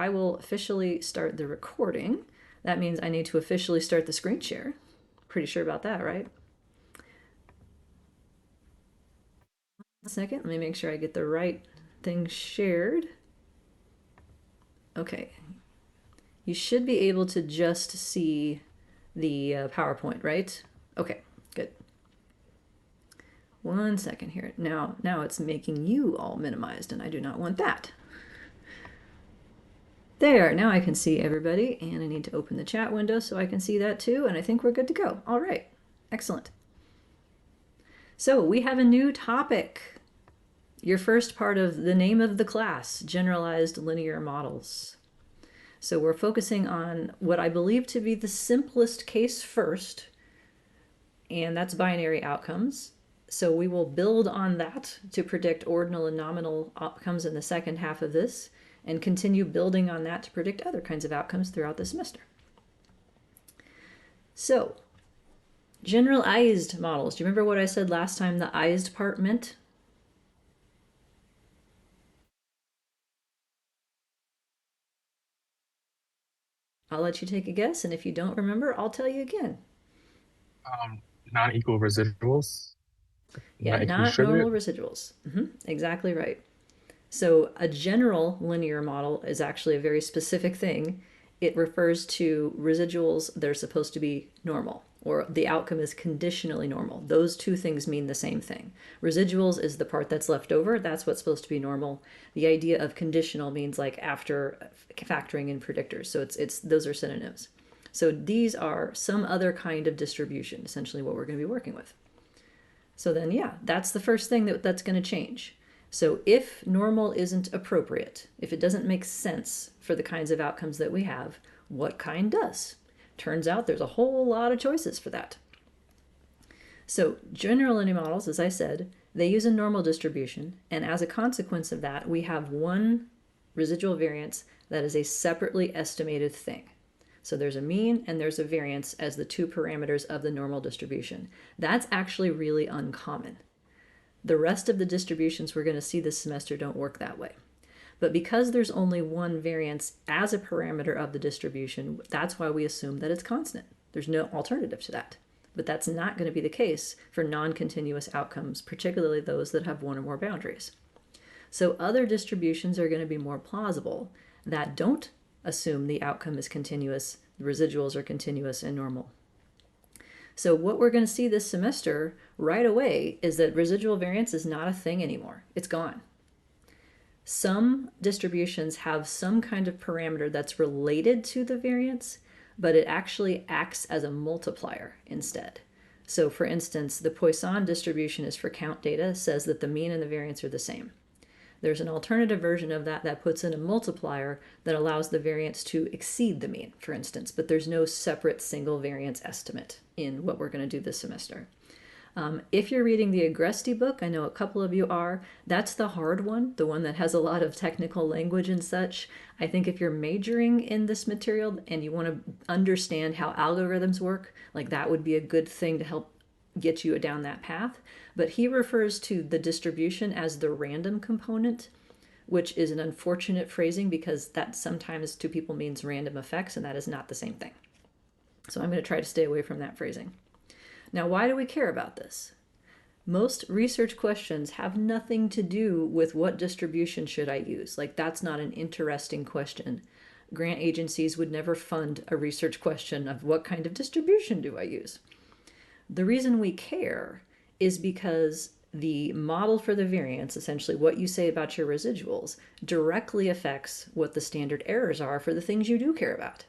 I will officially start the recording. That means I need to officially start the screen share. Pretty sure about that, right? A second, let me make sure I get the right thing shared. Okay. You should be able to just see the PowerPoint, right? Okay, good. One second here. Now it's making you all minimized, and I do not want that. There, now I can see everybody, and I need to open the chat window so I can see that too, and I think we're good to go. All right, excellent. So we have a new topic. Your first part of the name of the class, generalized linear models. So we're focusing on what I believe to be the simplest case first, and that's binary outcomes. So we will build on that to predict ordinal and nominal outcomes in the second half of this, and continue building on that to predict other kinds of outcomes throughout the semester. So, generalized models. Do you remember what I said last time the ized part meant? I'll let you take a guess, and if you don't remember, I'll tell you again. Non-equal residuals, Yeah, not not distributed. normal residuals. Exactly right. So a general linear model is actually a very specific thing. It refers to residuals that are supposed to be normal, or the outcome is conditionally normal. Those two things mean the same thing. Residuals is the part that's left over. That's what's supposed to be normal. The idea of conditional means like after factoring in predictors. So it's those are synonyms. So these are some other kind of distribution, essentially what we're going to be working with. So then, yeah, that's the first thing that's going to change. So if normal isn't appropriate, if it doesn't make sense for the kinds of outcomes that we have, what kind does? Turns out there's a whole lot of choices for that. So general linear models, as I said, they use a normal distribution, and as a consequence of that, we have one residual variance that is a separately estimated thing. So there's a mean and there's a variance as the two parameters of the normal distribution. That's actually really uncommon. The rest of the distributions we're going to see this semester don't work that way. But because there's only one variance as a parameter of the distribution, that's why we assume that it's constant. There's no alternative to that. But that's not going to be the case for non-continuous outcomes, particularly those that have one or more boundaries. So other distributions are going to be more plausible that don't assume the outcome is continuous, the residuals are continuous and normal. So what we're going to see this semester right away is that residual variance is not a thing anymore. It's gone. Some distributions have some kind of parameter that's related to the variance, but it actually acts as a multiplier instead. So for instance, the Poisson distribution is for count data, says that the mean and the variance are the same. There's an alternative version of that that puts in a multiplier that allows the variance to exceed the mean, for instance, but there's no separate single variance estimate in what we're going to do this semester. If you're reading the Agresti book, I know a couple of you are, that's the hard one, the one that has a lot of technical language and such. I think if you're majoring in this material and you want to understand how algorithms work, like that would be a good thing to help get you down that path. But he refers to the distribution as the random component, which is an unfortunate phrasing because that sometimes to people means random effects, and that is not the same thing. So I'm going to try to stay away from that phrasing. Now, why do we care about this? Most research questions have nothing to do with what distribution should I use. Like, that's not an interesting question. Grant agencies would never fund a research question of what kind of distribution do I use. The reason we care is because the model for the variance, essentially what you say about your residuals, directly affects what the standard errors are for the things you do care about.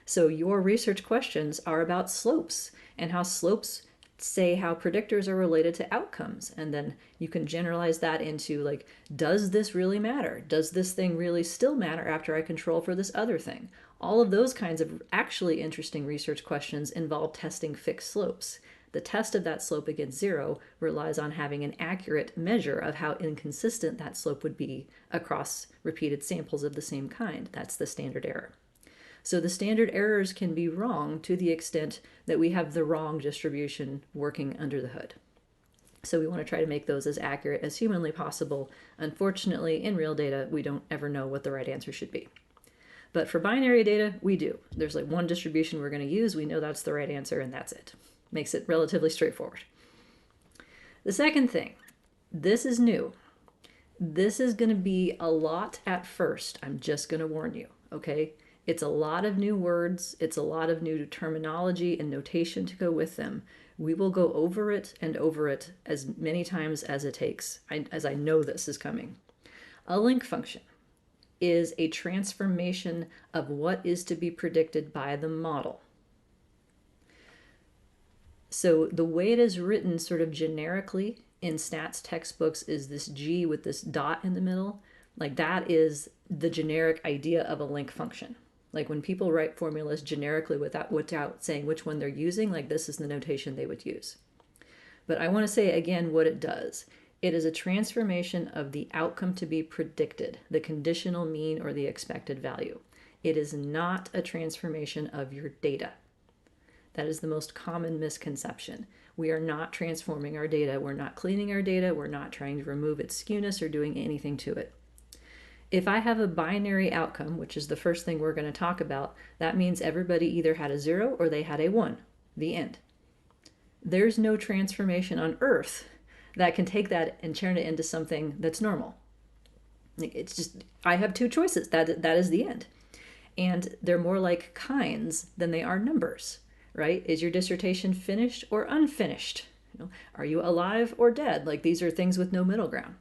So your research questions are about slopes and how slopes say how predictors are related to outcomes. And then you can generalize that into like, does this really matter? Does this thing really still matter after I control for this other thing? All of those kinds of actually interesting research questions involve testing fixed slopes. The test of that slope against zero relies on having an accurate measure of how inconsistent that slope would be across repeated samples of the same kind. That's the standard error. So the standard errors can be wrong to the extent that we have the wrong distribution working under the hood. So we want to try to make those as accurate as humanly possible. Unfortunately, in real data, we don't ever know what the right answer should be. But for binary data, we do. There's like one distribution we're going to use. We know that's the right answer, and that's it. Makes it relatively straightforward. The second thing, this is new. This is going to be a lot at first. I'm just going to warn you, okay? It's a lot of new words. It's a lot of new terminology and notation to go with them. We will go over it and over it as many times as it takes, as I know this is coming. A link function is a transformation of what is to be predicted by the model. So the way it is written sort of generically in stats textbooks is this G with this dot in the middle. Like that is the generic idea of a link function. Like when people write formulas generically without saying which one they're using, like this is the notation they would use. But I want to say again what it does. It is a transformation of the outcome to be predicted, the conditional mean or the expected value. It is not a transformation of your data. That is the most common misconception. We are not transforming our data. We're not cleaning our data. We're not trying to remove its skewness or doing anything to it. If I have a binary outcome, which is the first thing we're going to talk about, that means everybody either had a 0 or they had a 1. The end. There's no transformation on Earth that can take that and turn it into something that's normal. It's just, I have two choices. That is the end. And they're more like kinds than they are numbers, right? Is your dissertation finished or unfinished? Are you alive or dead? Like these are things with no middle ground.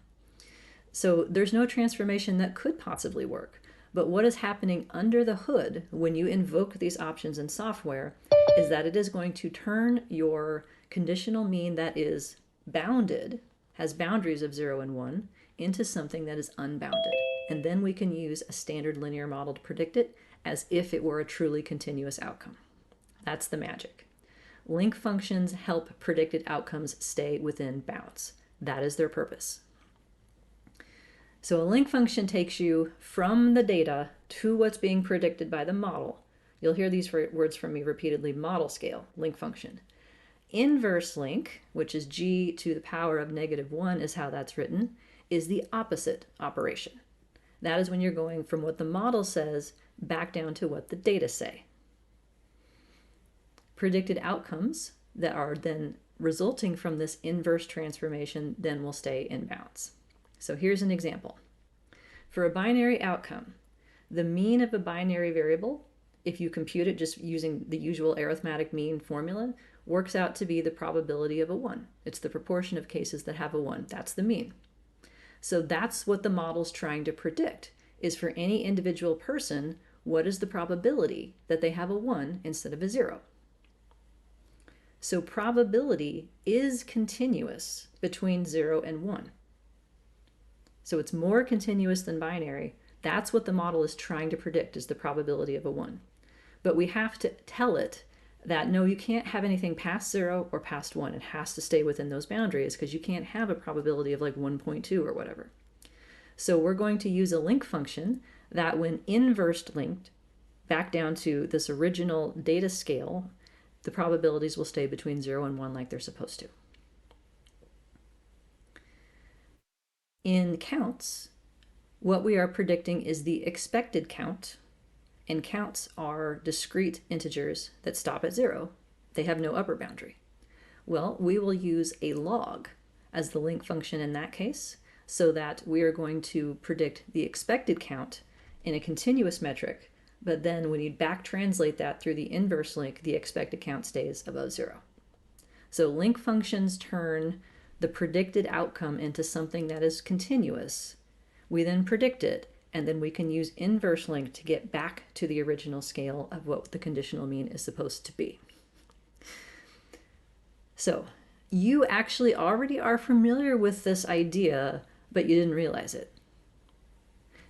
So there's no transformation that could possibly work. But what is happening under the hood when you invoke these options in software is that it is going to turn your conditional mean that is bounded, has boundaries of 0 and 1, into something that is unbounded. And then we can use a standard linear model to predict it as if it were a truly continuous outcome. That's the magic. Link functions help predicted outcomes stay within bounds. That is their purpose. So a link function takes you from the data to what's being predicted by the model. You'll hear these words from me repeatedly: model scale, link function. Inverse link, which is g to the power of -1 is how that's written, is the opposite operation. That is when you're going from what the model says back down to what the data say. Predicted outcomes that are then resulting from this inverse transformation then will stay in bounds. So here's an example. For a binary outcome, the mean of a binary variable, if you compute it just using the usual arithmetic mean formula, works out to be the probability of a 1. It's the proportion of cases that have a 1. That's the mean. So that's what the model's trying to predict, is for any individual person, what is the probability that they have a 1 instead of a 0? So probability is continuous between 0 and 1. So it's more continuous than binary. That's what the model is trying to predict, is the probability of a 1. But we have to tell it that no, you can't have anything past 0 or past 1. It has to stay within those boundaries because you can't have a probability of like 1.2 or whatever. So we're going to use a link function that when inversed linked back down to this original data scale, the probabilities will stay between 0 and 1 like they're supposed to. In counts, what we are predicting is the expected count, and counts are discrete integers that stop at 0. They have no upper boundary. Well, we will use a log as the link function in that case, so that we are going to predict the expected count in a continuous metric, but then when you back translate that through the inverse link, the expected count stays above 0. So link functions turn the predicted outcome into something that is continuous. We then predict it, and then we can use inverse link to get back to the original scale of what the conditional mean is supposed to be. So you actually already are familiar with this idea, but you didn't realize it.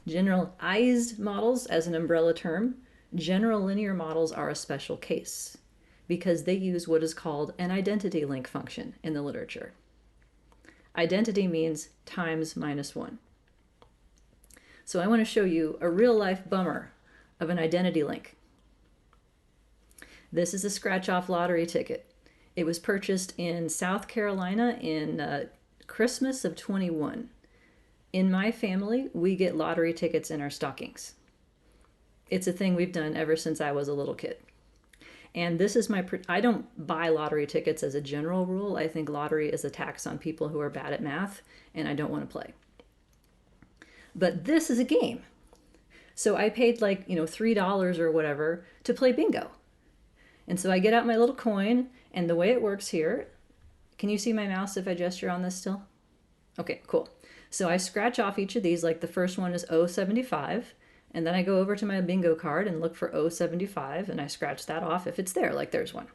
Generalized models as an umbrella term, general linear models are a special case because they use what is called an identity link function in the literature. Identity means times minus 1. So I want to show you a real-life bummer of an identity link. This is a scratch-off lottery ticket. It was purchased in South Carolina in Christmas of 21. In my family, we get lottery tickets in our stockings. It's a thing we've done ever since I was a little kid. And this is I don't buy lottery tickets as a general rule. I think lottery is a tax on people who are bad at math, and I don't want to play. But this is a game. So I paid like, $3 or whatever to play bingo. And so I get out my little coin, and the way it works here, can you see my mouse if I gesture on this still? Okay, cool. So I scratch off each of these, like the first one is 075, and then I go over to my bingo card and look for 075, and I scratch that off if it's there, like there's one.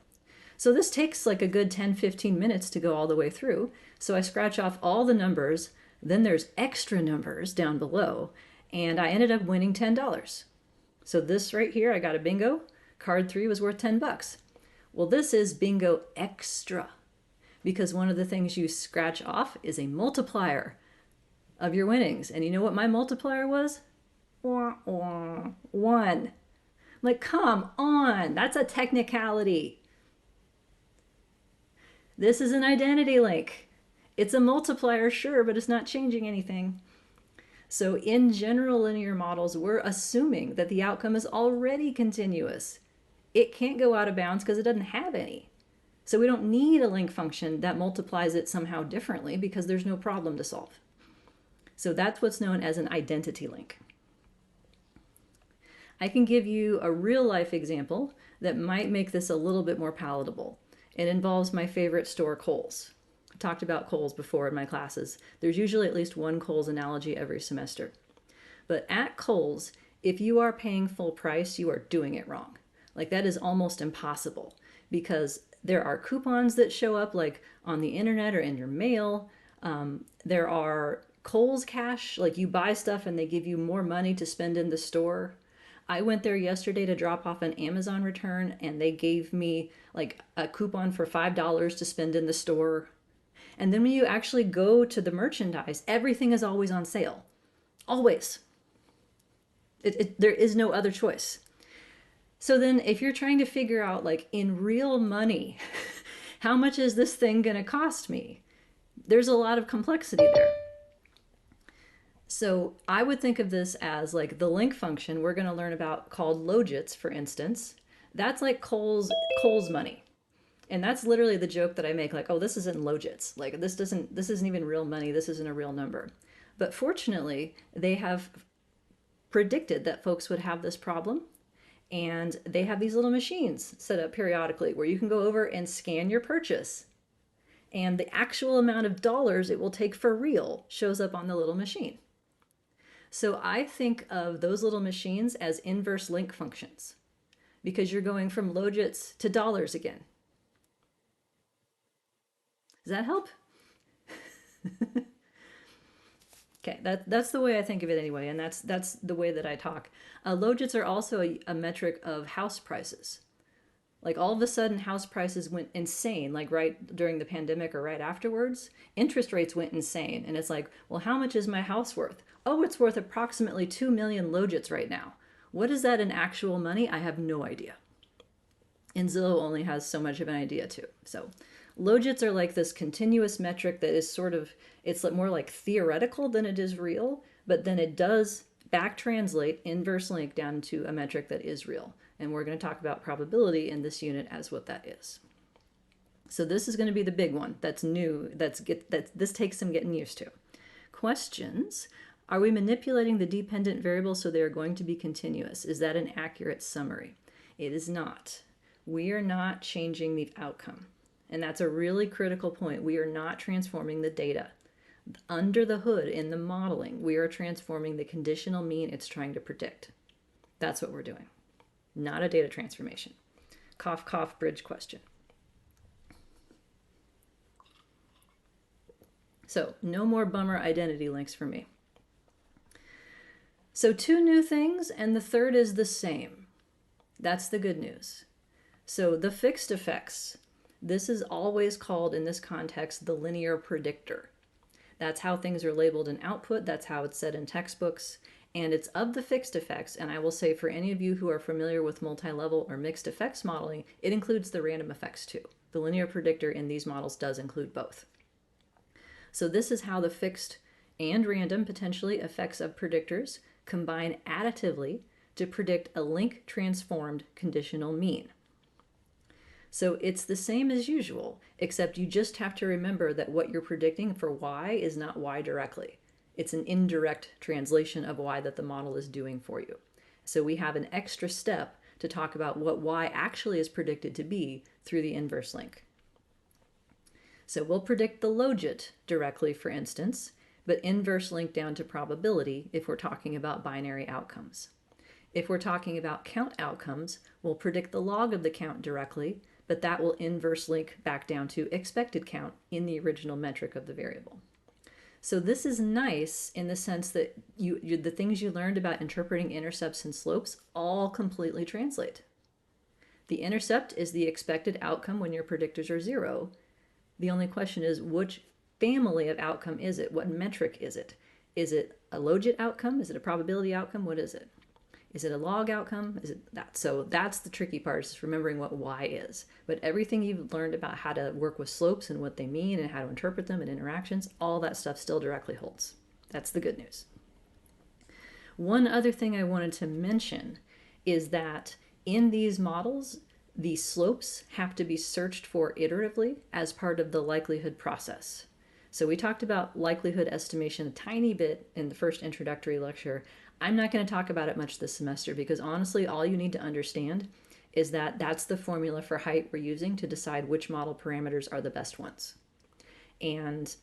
So this takes like a good 10-15 minutes to go all the way through. So I scratch off all the numbers, then there's extra numbers down below, and I ended up winning $10. So this right here, I got a bingo. Card 3 was worth $10. Well, this is bingo extra, because one of the things you scratch off is a multiplier of your winnings. And you know what my multiplier was? 1. Like, come on, that's a technicality. This is an identity link. It's a multiplier, sure, but it's not changing anything. So in general linear models, we're assuming that the outcome is already continuous. It can't go out of bounds because it doesn't have any. So we don't need a link function that multiplies it somehow differently because there's no problem to solve. So that's what's known as an identity link. I can give you a real life example that might make this a little bit more palatable. It involves my favorite store, Kohl's. I talked about Kohl's before in my classes. There's usually at least one Kohl's analogy every semester. But at Kohl's, if you are paying full price, you are doing it wrong. Like, that is almost impossible because there are coupons that show up like on the internet or in your mail. There are Kohl's Cash, like you buy stuff and they give you more money to spend in the store. I went there yesterday to drop off an Amazon return and they gave me like a coupon for $5 to spend in the store. And then when you actually go to the merchandise, everything is always on sale. Always. There is no other choice. So then if you're trying to figure out, like, in real money, how much is this thing going to cost me? There's a lot of complexity there. So I would think of this as like the link function we're going to learn about called logits, for instance. That's like Kohl's money. And that's literally the joke that I make, like, oh, this isn't logits. Like, this isn't even real money. This isn't a real number. But fortunately, they have predicted that folks would have this problem. And they have these little machines set up periodically where you can go over and scan your purchase. And the actual amount of dollars it will take for real shows up on the little machine. So I think of those little machines as inverse link functions because you're going from logits to dollars again. Does that help? Okay, that's the way I think of it anyway, and that's the way that I talk. Logits are also a metric of house prices. Like, all of a sudden, house prices went insane, like right during the pandemic or right afterwards. Interest rates went insane, and it's like, well, how much is my house worth? Oh, it's worth approximately 2 million logits right now. What is that in actual money? I have no idea. And Zillow only has so much of an idea too. So logits are like this continuous metric that is sort of, it's more like theoretical than it is real, but then it does back translate inverse link down to a metric that is real. And we're going to talk about probability in this unit as what that is. So this is going to be the big one that's new, this takes some getting used to. Questions. Are we manipulating the dependent variables so they are going to be continuous? Is that an accurate summary? It is not. We are not changing the outcome. And that's a really critical point. We are not transforming the data. Under the hood in the modeling, we are transforming the conditional mean it's trying to predict. That's what we're doing. Not a data transformation. Cough, cough, bridge question. So no more bummer identity links for me. So 2 new things, and the third is the same. That's the good news. So the fixed effects, this is always called in this context the linear predictor. That's how things are labeled in output. That's how it's said in textbooks. And it's of the fixed effects. And I will say for any of you who are familiar with multi-level or mixed effects modeling, it includes the random effects too. The linear predictor in these models does include both. So this is how the fixed and random potentially effects of predictors combine additively to predict a link transformed conditional mean. So it's the same as usual, except you just have to remember that what you're predicting for y is not y directly. It's an indirect translation of y that the model is doing for you. So we have an extra step to talk about what y actually is predicted to be through the inverse link. So we'll predict the logit directly, for instance, but inverse link down to probability if we're talking about binary outcomes. If we're talking about count outcomes, we'll predict the log of the count directly, but that will inverse link back down to expected count in the original metric of the variable. So this is nice in the sense that the things you learned about interpreting intercepts and slopes all completely translate. The intercept is the expected outcome when your predictors are 0. The only question is, which family of outcome is it? What metric is it? Is it a logit outcome? Is it a probability outcome? What is it? Is it a log outcome? Is it that? So that's the tricky part, is remembering what y is. But everything you've learned about how to work with slopes and what they mean and how to interpret them and interactions, all that stuff still directly holds. That's the good news. One other thing I wanted to mention is that in these models, the slopes have to be searched for iteratively as part of the likelihood process. So we talked about likelihood estimation a tiny bit in the first introductory lecture. I'm not going to talk about it much this semester because honestly, all you need to understand is that that's the formula for height we're using to decide which model parameters are the best ones. And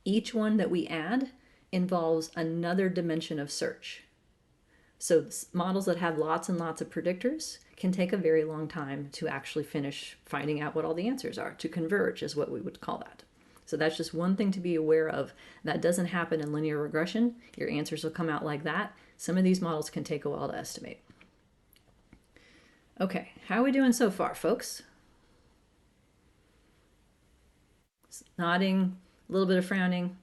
each one that we add involves another dimension of search. So models that have lots and lots of predictors can take a very long time to actually finish finding out what all the answers are. To converge is what we would call that. So that's just one thing to be aware of. That doesn't happen in linear regression. Your answers will come out like that. Some of these models can take a while to estimate. Okay, how are we doing so far, folks? Nodding, a little bit of frowning.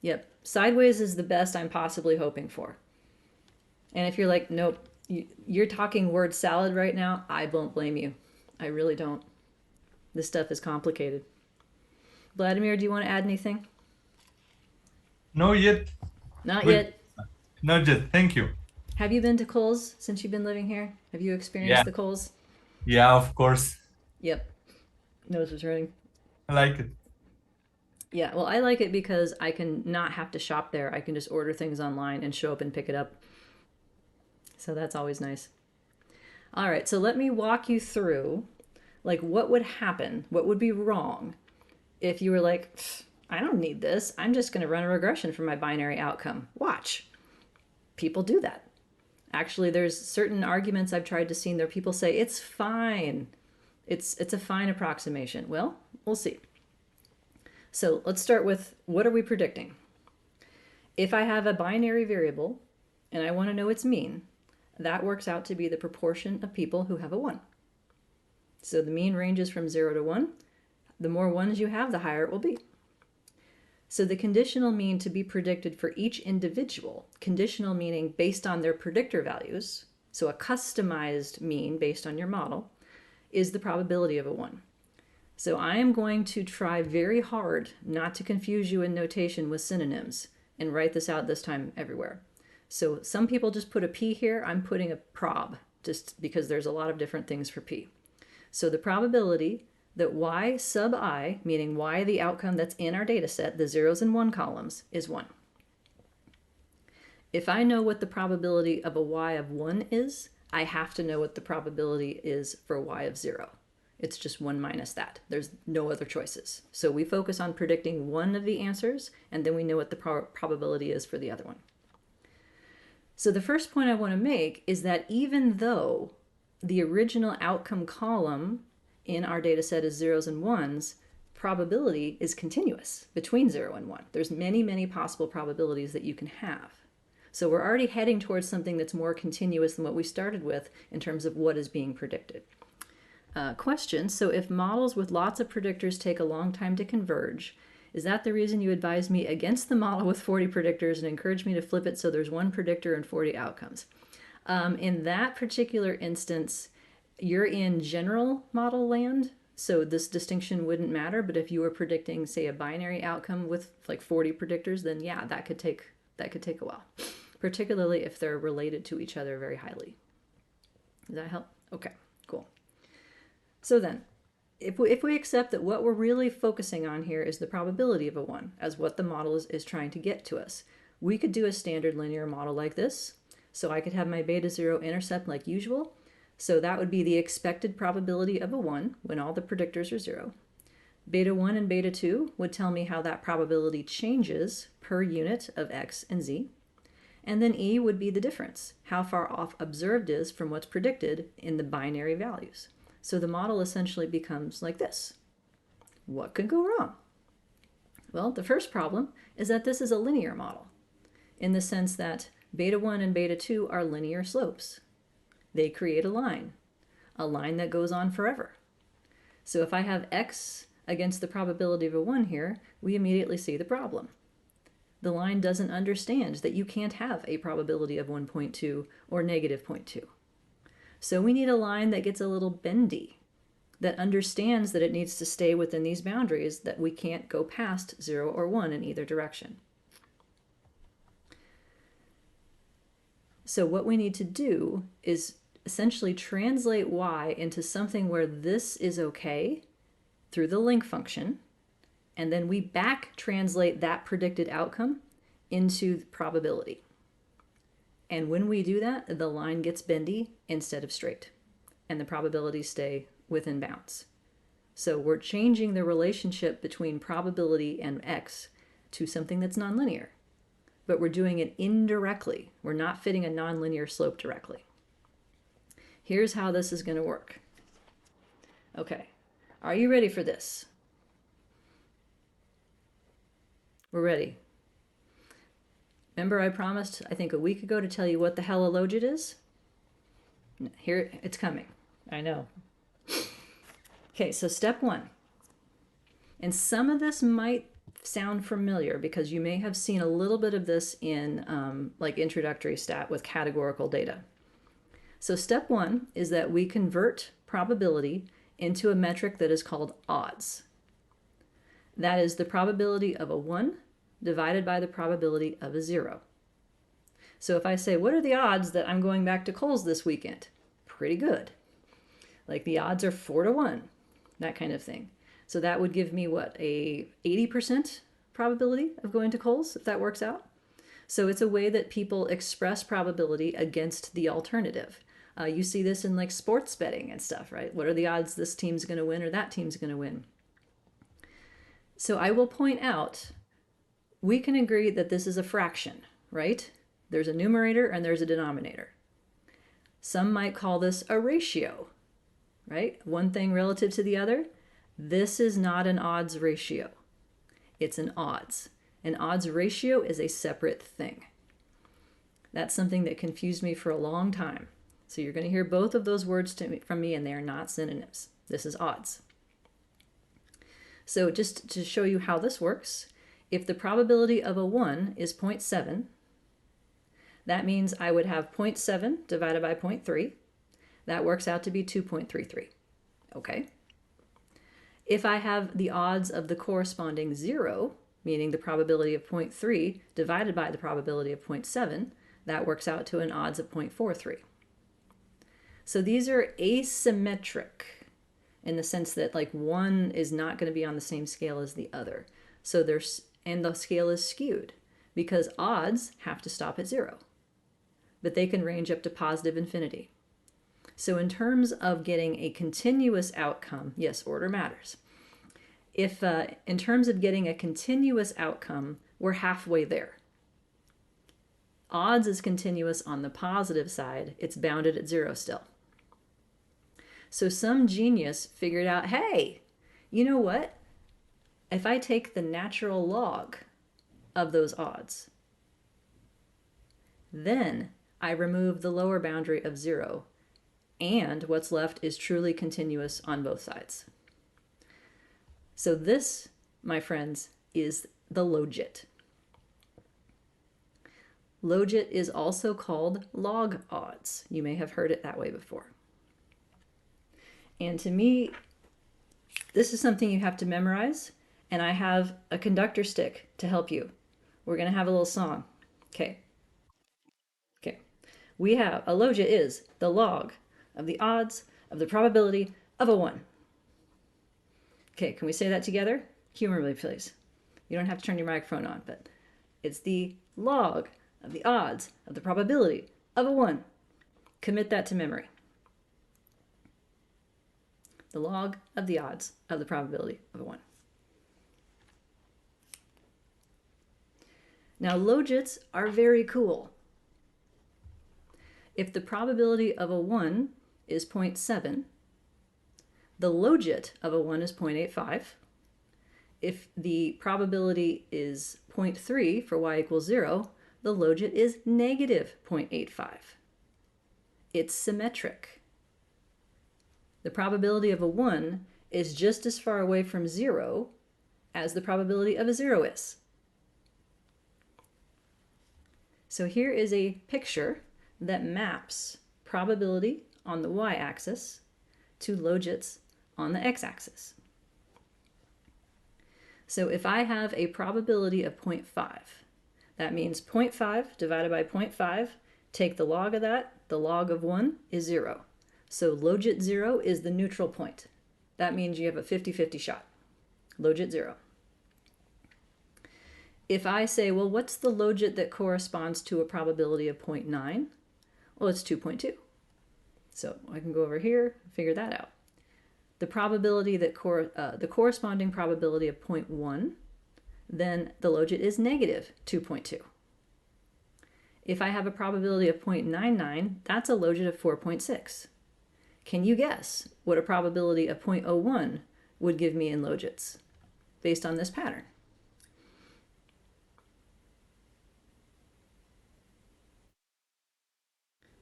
Yep, sideways is the best I'm possibly hoping for. And if you're like, nope, you're talking word salad right now, I won't blame you. I really don't. This stuff is complicated. Vladimir, do you want to add anything? No yet. Not yet. Not yet. Thank you. Have you been to Kohl's since you've been living here? Have you experienced Yeah. the Kohl's? Yeah, of course. Yep. Nose was running. I like it. Yeah, well, I like it because I can not have to shop there. I can just order things online and show up and pick it up. So that's always nice. All right, so let me walk you through like what would happen, what would be wrong if you were like, I don't need this. I'm just going to run a regression for my binary outcome. Watch. People do that. Actually, there's certain arguments I've tried to see there. People say it's fine. It's a fine approximation. Well, we'll see. So let's start with, what are we predicting? If I have a binary variable and I want to know its mean, that works out to be the proportion of people who have a 1. So the mean ranges from 0 to 1. The more ones you have, the higher it will be. So the conditional mean to be predicted for each individual, conditional meaning based on their predictor values, so a customized mean based on your model, is the probability of a 1. So I am going to try very hard not to confuse you in notation with synonyms and write this out this time everywhere. So some people just put a p here. I'm putting a prob just because there's a lot of different things for p. So the probability that y sub I, meaning y the outcome that's in our data set, the 0s and 1 columns, is 1. If I know what the probability of a y of 1 is, I have to know what the probability is for y of 0. It's just 1 minus that. There's no other choices. So we focus on predicting one of the answers, and then we know what the probability is for the other one. So the first point I want to make is that even though the original outcome column in our data set is 0s and 1s, probability is continuous between 0 and 1. There's many, many possible probabilities that you can have. So we're already heading towards something that's more continuous than what we started with in terms of what is being predicted. Question, so if models with lots of predictors take a long time to converge, is that the reason you advise me against the model with 40 predictors and encourage me to flip it so there's one predictor and 40 outcomes? In that particular instance, you're in general model land, so this distinction wouldn't matter. But if you were predicting, say, a binary outcome with like 40 predictors, then yeah, that could take a while. particularly if they're related to each other very highly. Does that help? Okay, cool. So then, if we accept that what we're really focusing on here is the probability of a 1 as what the model is trying to get to us, we could do a standard linear model like this. So I could have my beta 0 intercept like usual. So that would be the expected probability of a 1 when all the predictors are 0. Beta 1 and beta 2 would tell me how that probability changes per unit of x and z. And then e would be the difference, how far off observed is from what's predicted in the binary values. So the model essentially becomes like this. What could go wrong? Well, the first problem is that this is a linear model in the sense that beta 1 and beta 2 are linear slopes. They create a line that goes on forever. So if I have x against the probability of a 1 here, we immediately see the problem. The line doesn't understand that you can't have a probability of 1.2 or negative 0.2. So we need a line that gets a little bendy, that understands that it needs to stay within these boundaries, that we can't go past 0 or 1 in either direction. So what we need to do is essentially translate y into something where this is okay through the link function, and then we back translate that predicted outcome into the probability. And when we do that, the line gets bendy instead of straight, and the probabilities stay within bounds. So we're changing the relationship between probability and x to something that's nonlinear, but we're doing it indirectly. We're not fitting a nonlinear slope directly. Here's how this is going to work. Okay, are you ready for this? We're ready. Remember I promised, I think a week ago, to tell you what the hell a logit is? Here, it's coming. I know. Okay, so step 1. And some of this might sound familiar because you may have seen a little bit of this in like introductory stat with categorical data. So step 1 is that we convert probability into a metric that is called odds. That is the probability of a 1 divided by the probability of a 0. So if I say, what are the odds that I'm going back to Kohl's this weekend? Pretty good. Like the odds are 4 to 1, that kind of thing. So that would give me what, a 80% probability of going to Kohl's, if that works out? So it's a way that people express probability against the alternative. You see this in like sports betting and stuff, right? What are the odds this team's going to win or that team's going to win? So I will point out, we can agree that this is a fraction, right? There's a numerator and there's a denominator. Some might call this a ratio, right? One thing relative to the other. This is not an odds ratio. It's an odds. An odds ratio is a separate thing. That's something that confused me for a long time. So you're going to hear both of those words from me, and they are not synonyms. This is odds. So just to show you how this works, if the probability of a 1 is 0.7, that means I would have 0.7 divided by 0.3. That works out to be 2.33. Okay. If I have the odds of the corresponding 0, meaning the probability of 0.3 divided by the probability of 0.7, that works out to an odds of 0.43. So these are asymmetric in the sense that like one is not going to be on the same scale as the other. So and the scale is skewed because odds have to stop at 0, but they can range up to positive infinity. So in terms of getting a continuous outcome, yes, order matters. If in terms of getting a continuous outcome, we're halfway there. Odds is continuous on the positive side. It's bounded at 0 still. So some genius figured out, hey, you know what? If I take the natural log of those odds, then I remove the lower boundary of 0, and what's left is truly continuous on both sides. So this, my friends, is the logit. Logit is also called log odds. You may have heard it that way before. And to me, this is something you have to memorize, and I have a conductor stick to help you. We're going to have a little song. Okay. we have a logit is the log of the odds of the probability of a 1. Okay, can we say that together? Humor me, please. You don't have to turn your microphone on, but it's the log of the odds of the probability of a 1. Commit that to memory. The log of the odds of the probability of a 1. Now, logits are very cool. If the probability of a 1 is 0.7, the logit of a 1 is 0.85. If the probability is 0.3 for y equals 0, the logit is negative 0.85. It's symmetric. The probability of a 1 is just as far away from 0 as the probability of a 0 is. So here is a picture that maps probability on the y-axis to logits on the x-axis. So if I have a probability of 0.5, that means 0.5 divided by 0.5, take the log of that, the log of 1 is 0. So logit 0 is the neutral point. That means you have a 50-50 shot. Logit 0. If I say, well, what's the logit that corresponds to a probability of 0.9? Well, it's 2.2. So I can go over here and figure that out. The probability that the corresponding probability of 0.1, then the logit is negative 2.2. If I have a probability of 0.99, that's a logit of 4.6. Can you guess what a probability of 0.01 would give me in logits based on this pattern?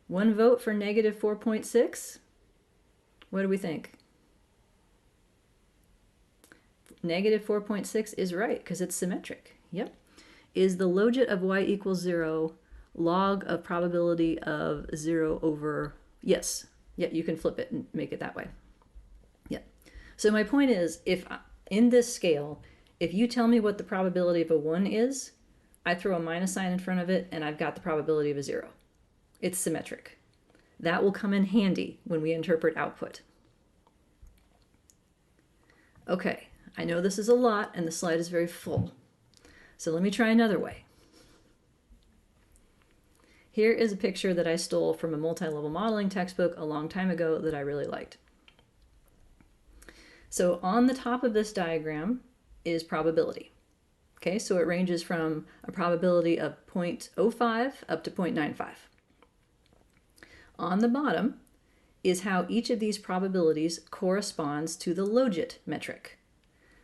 One vote for negative 4.6. What do we think? Negative 4.6 is right because it's symmetric. Yep. Is the logit of y equals 0 log of probability of 0 over... Yes. Yeah, you can flip it and make it that way. Yeah. So my point is, if in this scale, if you tell me what the probability of a 1 is, I throw a minus sign in front of it and I've got the probability of a 0. It's symmetric. That will come in handy when we interpret output. Okay, I know this is a lot and the slide is very full. So let me try another way. Here is a picture that I stole from a multi-level modeling textbook a long time ago that I really liked. So on the top of this diagram is probability. Okay, so it ranges from a probability of 0.05 up to 0.95. On the bottom is how each of these probabilities corresponds to the logit metric.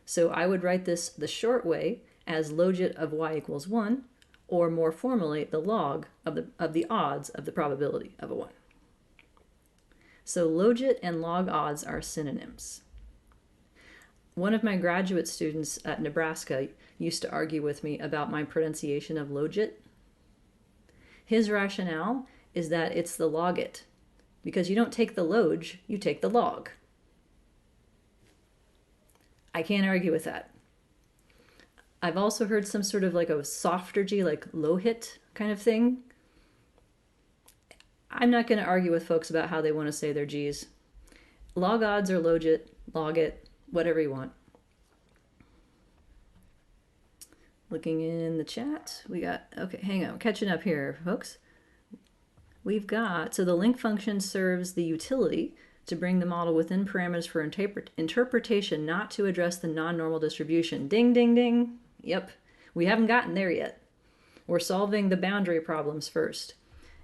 So I would write this the short way as logit of y equals 1, or more formally, the log of the odds of the probability of a 1. So logit and log odds are synonyms. One of my graduate students at Nebraska used to argue with me about my pronunciation of logit. His rationale is that it's the logit, because you don't take the log, you take the log. I can't argue with that. I've also heard some sort of like a softer G, like lohit kind of thing. I'm not going to argue with folks about how they want to say their G's. Log odds or logit, logit, whatever you want. Looking in the chat, we got, okay, hang on, catching up here, folks. We've got, so the link function serves the utility to bring the model within parameters for interpretation, not to address the non-normal distribution. Ding, ding, ding. Yep, we haven't gotten there yet. We're solving the boundary problems first.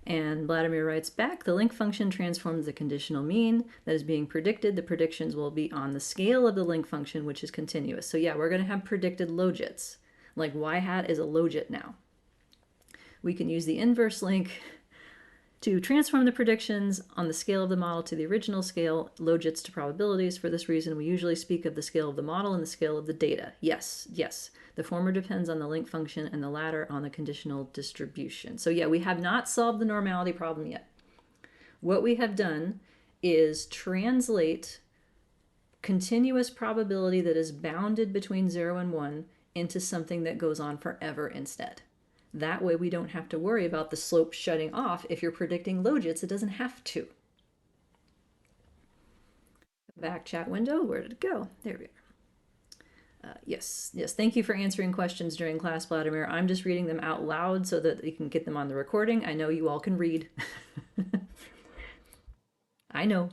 And Vladimir writes back, the link function transforms the conditional mean that is being predicted. The predictions will be on the scale of the link function, which is continuous. So yeah, we're going to have predicted logits. Like y hat is a logit now. We can use the inverse link to transform the predictions on the scale of the model to the original scale, logits to probabilities. For this reason, we usually speak of the scale of the model and the scale of the data. Yes, yes. The former depends on the link function and the latter on the conditional distribution. So yeah, we have not solved the normality problem yet. What we have done is translate continuous probability that is bounded between 0 and 1 into something that goes on forever instead. That way we don't have to worry about the slope shutting off. If you're predicting logits, it doesn't have to. Back chat window, where did it go? There we are. Yes. Thank you for answering questions during class, Vladimir. I'm just reading them out loud so that you can get them on the recording. I know you all can read. I know.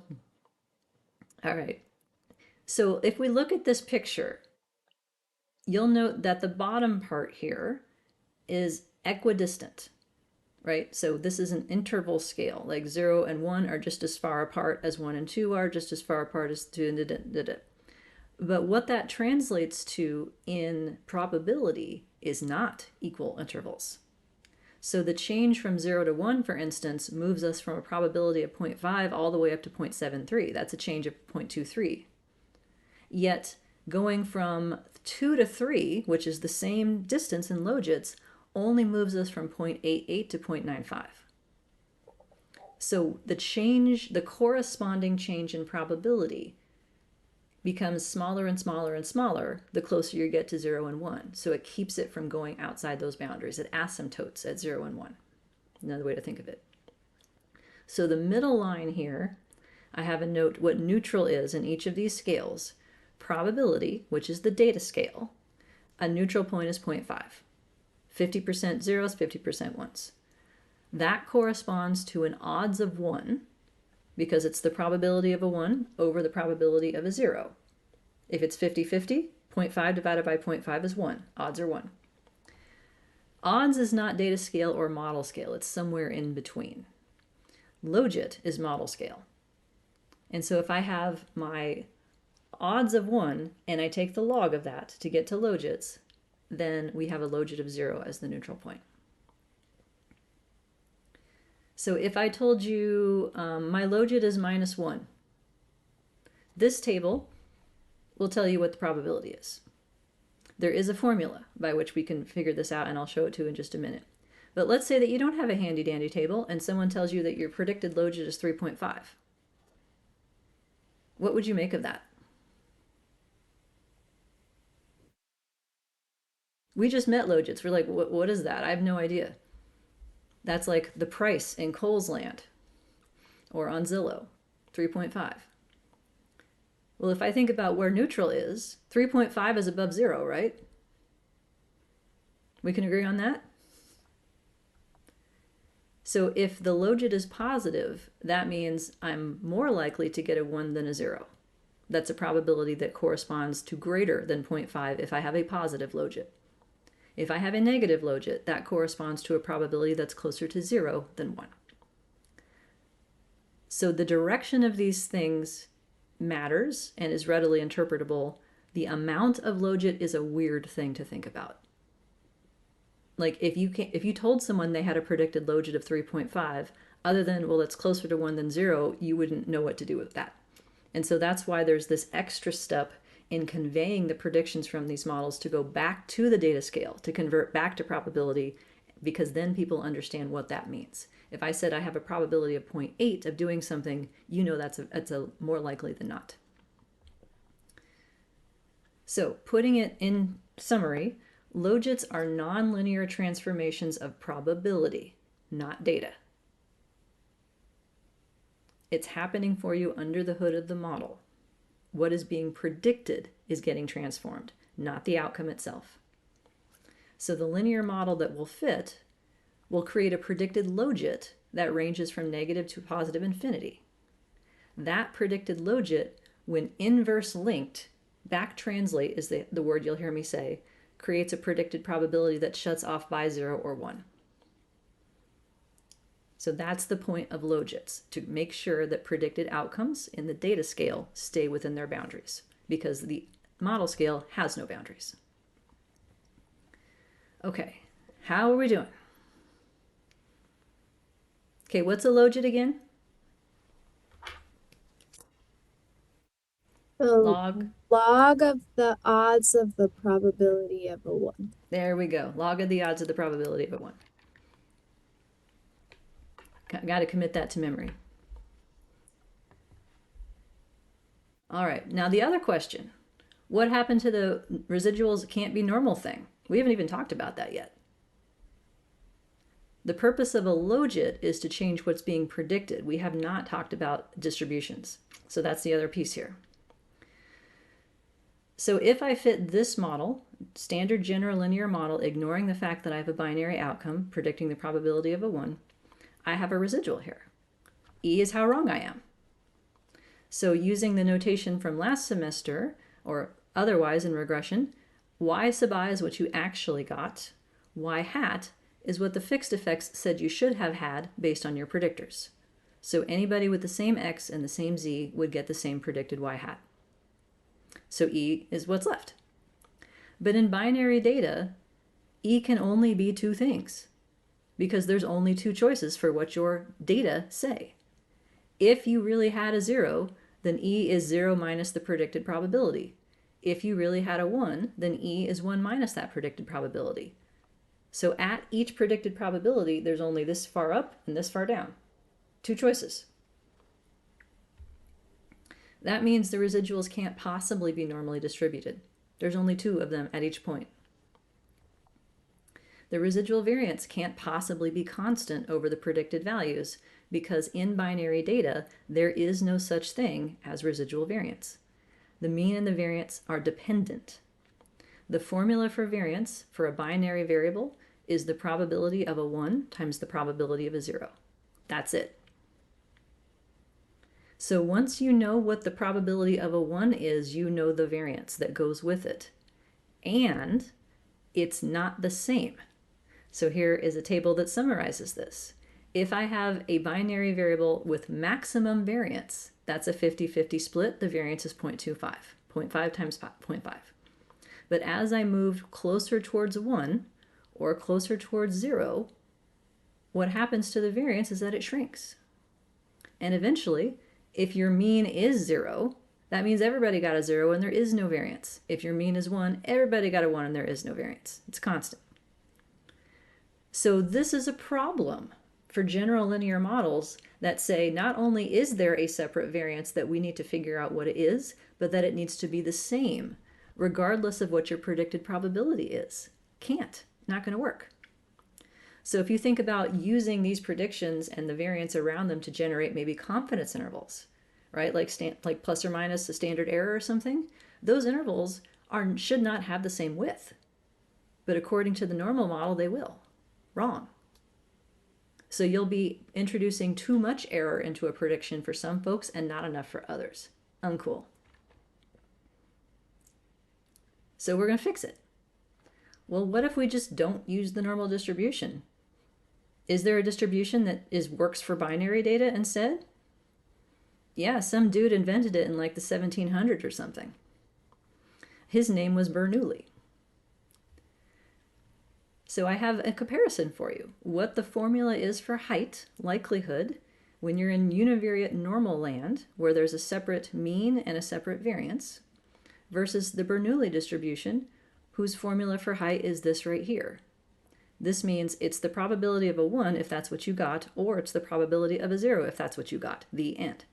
All right. So if we look at this picture, you'll note that the bottom part here is equidistant, right? So this is an interval scale, like 0 and 1 are just as far apart as 1 and 2 are, just as far apart as 2 and But what that translates to in probability is not equal intervals. So the change from 0 to 1, for instance, moves us from a probability of 0.5 all the way up to 0.73. That's a change of 0.23. Yet going from 2 to 3, which is the same distance in logits, only moves us from 0.88 to 0.95. So the corresponding change in probability becomes smaller and smaller and smaller the closer you get to 0 and 1. So it keeps it from going outside those boundaries. It asymptotes at 0 and 1. Another way to think of it. So the middle line here, I have a note what neutral is in each of these scales. Probability, which is the data scale, a neutral point is 0.5. 50% zeros, 50% ones. That corresponds to an odds of 1 because it's the probability of a 1 over the probability of a 0. If it's 50-50, 0.5 divided by 0.5 is 1. Odds are 1. Odds is not data scale or model scale. It's somewhere in between. Logit is model scale. And so if I have my odds of 1 and I take the log of that to get to logits, then we have a logit of 0 as the neutral point. So if I told you my logit is -1, this table will tell you what the probability is. There is a formula by which we can figure this out, and I'll show it to you in just a minute. But let's say that you don't have a handy dandy table and someone tells you that your predicted logit is 3.5. What would you make of that? We just met logits. We're like, what is that? I have no idea. That's like the price in Coles Land or on Zillow, 3.5. Well, if I think about where neutral is, 3.5 is above 0, right? We can agree on that? So if the logit is positive, that means I'm more likely to get a 1 than a 0. That's a probability that corresponds to greater than 0.5 if I have a positive logit. If I have a negative logit, that corresponds to a probability that's closer to 0 than 1. So the direction of these things matters and is readily interpretable. The amount of logit is a weird thing to think about. Like if you told someone they had a predicted logit of 3.5, other than, well, it's closer to 1 than 0, you wouldn't know what to do with that. And so that's why there's this extra step in conveying the predictions from these models to go back to the data scale, to convert back to probability, because then people understand what that means. If I said I have a probability of 0.8 of doing something, you know that's a more likely than not. So putting it in summary, logits are nonlinear transformations of probability, not data. It's happening for you under the hood of the model. What is being predicted is getting transformed, not the outcome itself. So the linear model that will fit will create a predicted logit that ranges from negative to positive infinity. That predicted logit, when inverse linked, back translate is the word you'll hear me say, creates a predicted probability that shuts off by 0 or 1. So that's the point of logits, to make sure that predicted outcomes in the data scale stay within their boundaries, because the model scale has no boundaries. Okay, how are we doing? Okay, what's a logit again? The Log. log of the odds of the probability of a 1. There we go. Log of the odds of the probability of a 1. Got to commit that to memory. All right, now the other question. What happened to the residuals can't be normal thing? We haven't even talked about that yet. The purpose of a logit is to change what's being predicted. We have not talked about distributions. So that's the other piece here. So if I fit this model, standard general linear model, ignoring the fact that I have a binary outcome predicting the probability of a 1, I have a residual here. E is how wrong I am. So using the notation from last semester, or otherwise in regression, y sub I is what you actually got. Y hat is what the fixed effects said you should have had based on your predictors. So anybody with the same x and the same z would get the same predicted y hat. So E is what's left. But in binary data, E can only be two things because there's only two choices for what your data say. If you really had a 0, then E is 0 minus the predicted probability. If you really had a 1, then E is 1 minus that predicted probability. So at each predicted probability, there's only this far up and this far down. Two choices. That means the residuals can't possibly be normally distributed. There's only two of them at each point. The residual variance can't possibly be constant over the predicted values because in binary data, there is no such thing as residual variance. The mean and the variance are dependent. The formula for variance for a binary variable is the probability of a 1 times the probability of a 0. That's it. So once you know what the probability of a 1 is, you know the variance that goes with it. And it's not the same. So here is a table that summarizes this. If I have a binary variable with maximum variance, that's a 50-50 split, the variance is 0.25. 0.5 times 0.5. But as I move closer towards 1 or closer towards 0, what happens to the variance is that it shrinks. And eventually, if your mean is 0, that means everybody got a 0 and there is no variance. If your mean is 1, everybody got a 1 and there is no variance. It's constant. So this is a problem for general linear models that say not only is there a separate variance that we need to figure out what it is, but that it needs to be the same, regardless of what your predicted probability is. Can't. Not going to work. So if you think about using these predictions and the variance around them to generate maybe confidence intervals, right? Like plus or minus a standard error or something, those intervals should not have the same width. But according to the normal model, they will. Wrong. So you'll be introducing too much error into a prediction for some folks and not enough for others. Uncool. So we're going to fix it. Well, what if we just don't use the normal distribution? Is there a distribution that works for binary data instead? Yeah, some dude invented it in like the 1700s or something. His name was Bernoulli. So I have a comparison for you. What the formula is for height, likelihood, when you're in univariate normal land, where there's a separate mean and a separate variance, versus the Bernoulli distribution, whose formula for height is this right here. This means it's the probability of a 1 if that's what you got, or it's the probability of a 0 if that's what you got, the end.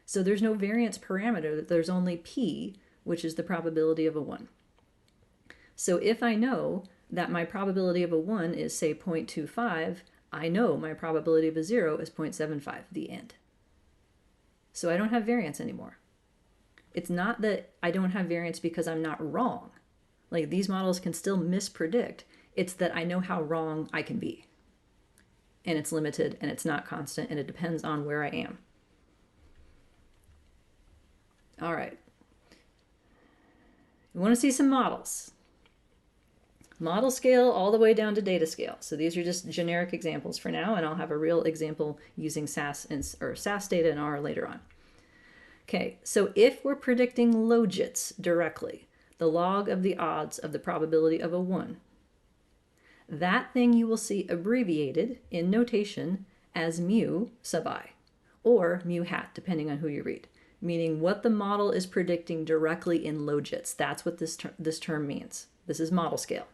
So there's no variance parameter, there's only p, which is the probability of a 1. So if I know that my probability of a 1 is, say, 0.25, I know my probability of a 0 is 0.75, the end. So I don't have variance anymore. It's not that I don't have variance because I'm not wrong. Like, these models can still mispredict. It's that I know how wrong I can be. And it's limited, and it's not constant, and it depends on where I am. All right. You want to see some models. Model scale all the way down to data scale. So these are just generic examples for now, and I'll have a real example using SAS data in R later on. Okay, so if we're predicting logits directly, the log of the odds of the probability of a 1, that thing you will see abbreviated in notation as mu sub I, or mu hat, depending on who you read, meaning what the model is predicting directly in logits. That's what this term means. This is model scale.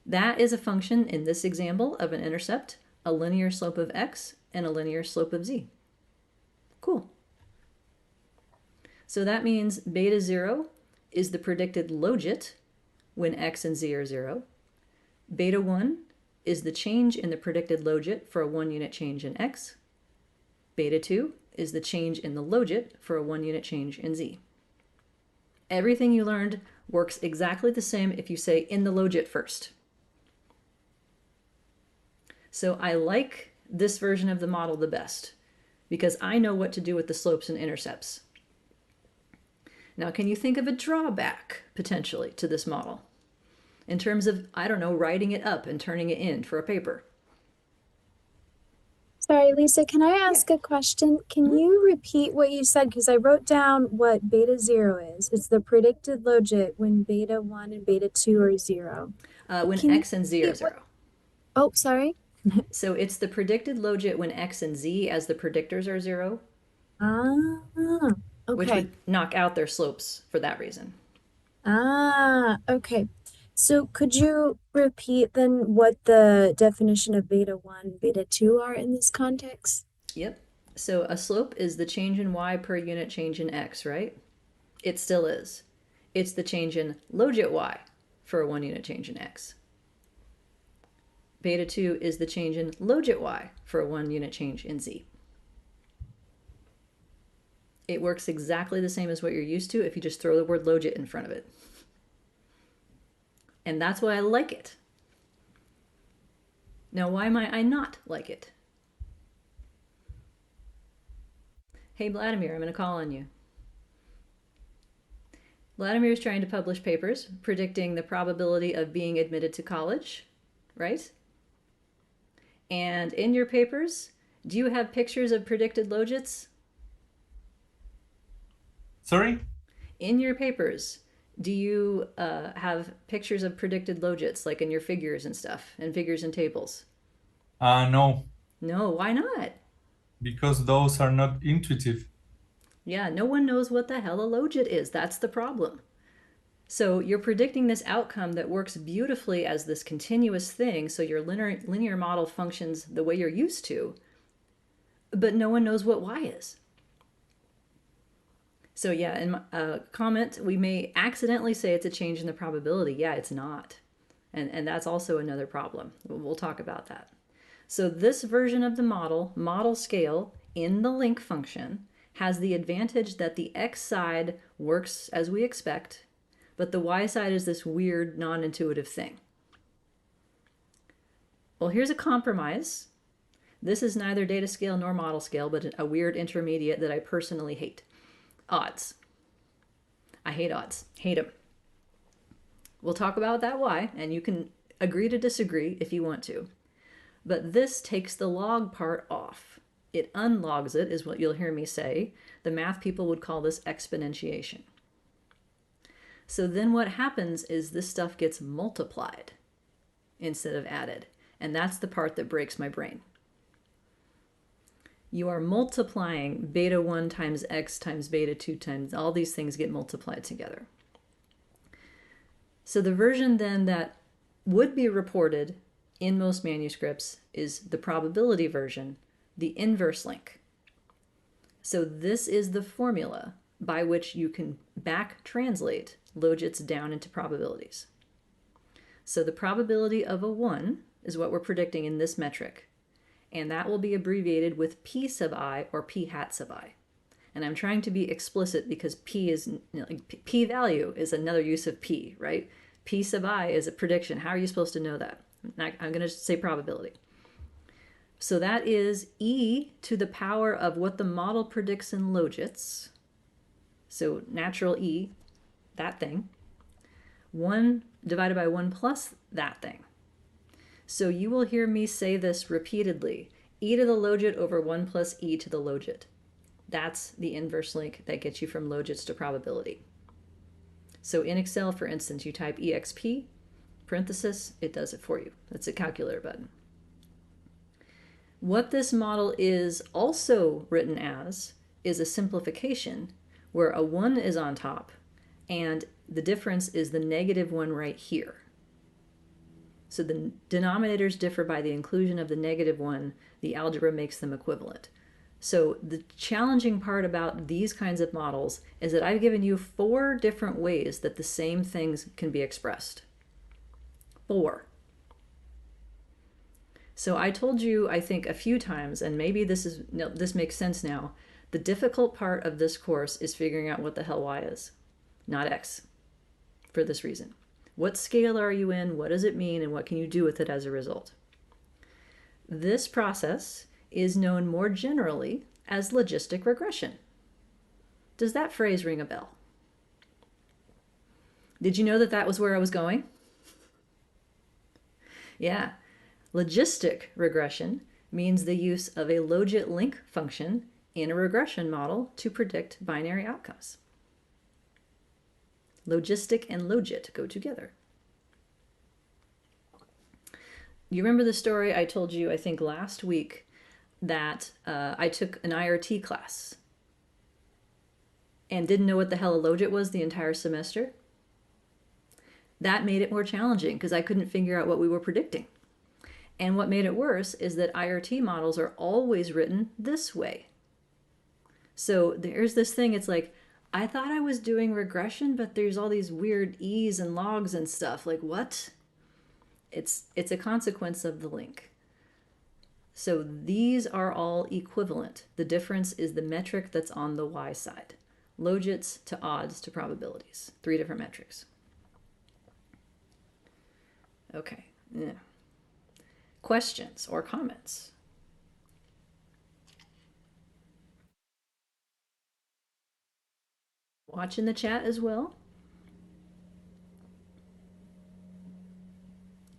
That is a function in this example of an intercept, a linear slope of x, and a linear slope of z. Cool. So that means beta 0 is the predicted logit when x and z are 0. Beta 1 is the change in the predicted logit for a 1 unit change in x. Beta 2 is the change in the logit for a 1 unit change in z. Everything you learned works exactly the same if you say in the logit first. So I like this version of the model the best because I know what to do with the slopes and intercepts. Now, can you think of a drawback potentially to this model in terms of, I don't know, writing it up and turning it in for a paper? Sorry, Lisa, can I ask a question? Can you repeat what you said? Because I wrote down what beta 0 is. It's the predicted logit when beta 1 and beta 2 are 0. When Can you x and z are repeat what- 0. Oh, sorry. So it's the predicted logit when x and z as the predictors are 0, Ah, which okay. would knock out their slopes for that reason. Ah, okay. So could you repeat then what the definition of beta 1, beta 2 are in this context? Yep. So a slope is the change in y per unit change in x, right? It still is. It's the change in logit y for a 1 unit change in x. Beta 2 is the change in logit y for a 1 unit change in z. It works exactly the same as what you're used to if you just throw the word logit in front of it. And that's why I like it. Now, why might I not like it? Hey, Vladimir, I'm going to call on you. Vladimir is trying to publish papers predicting the probability of being admitted to college, right? And in your papers, do you have pictures of predicted logits? Sorry? In your papers, do you have pictures of predicted logits, like in your figures and stuff, and figures and tables? No, No, why not? because those are not intuitive. Yeah, no one knows what the hell a logit is. That's the problem. So you're predicting this outcome that works beautifully as this continuous thing, so your linear model functions the way you're used to, but no one knows what y is. So yeah, in my comment, we may accidentally say it's a change in the probability. Yeah, it's not. And that's also another problem. We'll talk about that. So this version of the model scale in the link function, has the advantage that the x side works as we expect, but the y side is this weird, non-intuitive thing. Well, here's a compromise. This is neither data scale nor model scale, but a weird intermediate that I personally hate. Odds. I hate odds. Hate them. We'll talk about that why, and you can agree to disagree if you want to. But this takes the log part off. It unlogs it, is what you'll hear me say. The math people would call this exponentiation. So then what happens is this stuff gets multiplied instead of added. And that's the part that breaks my brain. You are multiplying beta 1 times x times beta 2 times, all these things get multiplied together. So the version then that would be reported in most manuscripts is the probability version, the inverse link. So this is the formula by which you can back translate logits down into probabilities. So the probability of a 1 is what we're predicting in this metric. And that will be abbreviated with p sub I or p hat sub I. And I'm trying to be explicit because p value is another use of p, right? P sub I is a prediction. How are you supposed to know that? I'm going to say probability. So that is e to the power of what the model predicts in logits. So natural e, that thing. 1 divided by 1 plus that thing. So you will hear me say this repeatedly. E to the logit over 1 plus e to the logit. That's the inverse link that gets you from logits to probability. So in Excel, for instance, you type exp, parenthesis, it does it for you. That's a calculator button. What this model is also written as is a simplification where a 1 is on top and the difference is the negative 1 right here. So the denominators differ by the inclusion of the negative 1. The algebra makes them equivalent. So the challenging part about these kinds of models is that I've given you 4 different ways that the same things can be expressed. 4. So I told you, I think, a few times, and maybe this makes sense now. The difficult part of this course is figuring out what the hell y is, not x, for this reason. What scale are you in? What does it mean? And what can you do with it as a result? This process is known more generally as logistic regression. Does that phrase ring a bell? Did you know that that was where I was going? Yeah. Logistic regression means the use of a logit link function in a regression model to predict binary outcomes. Logistic and logit go together. You remember the story I told you, I think, last week that I took an IRT class and didn't know what the hell a logit was the entire semester? That made it more challenging because I couldn't figure out what we were predicting. And what made it worse is that IRT models are always written this way. So there's this thing, it's like, I thought I was doing regression, but there's all these weird e's and logs and stuff. Like, what? It's a consequence of the link. So these are all equivalent. The difference is the metric that's on the y side. Logits to odds to probabilities. 3 different metrics. Okay. Yeah. Questions or comments? Watch in the chat as well.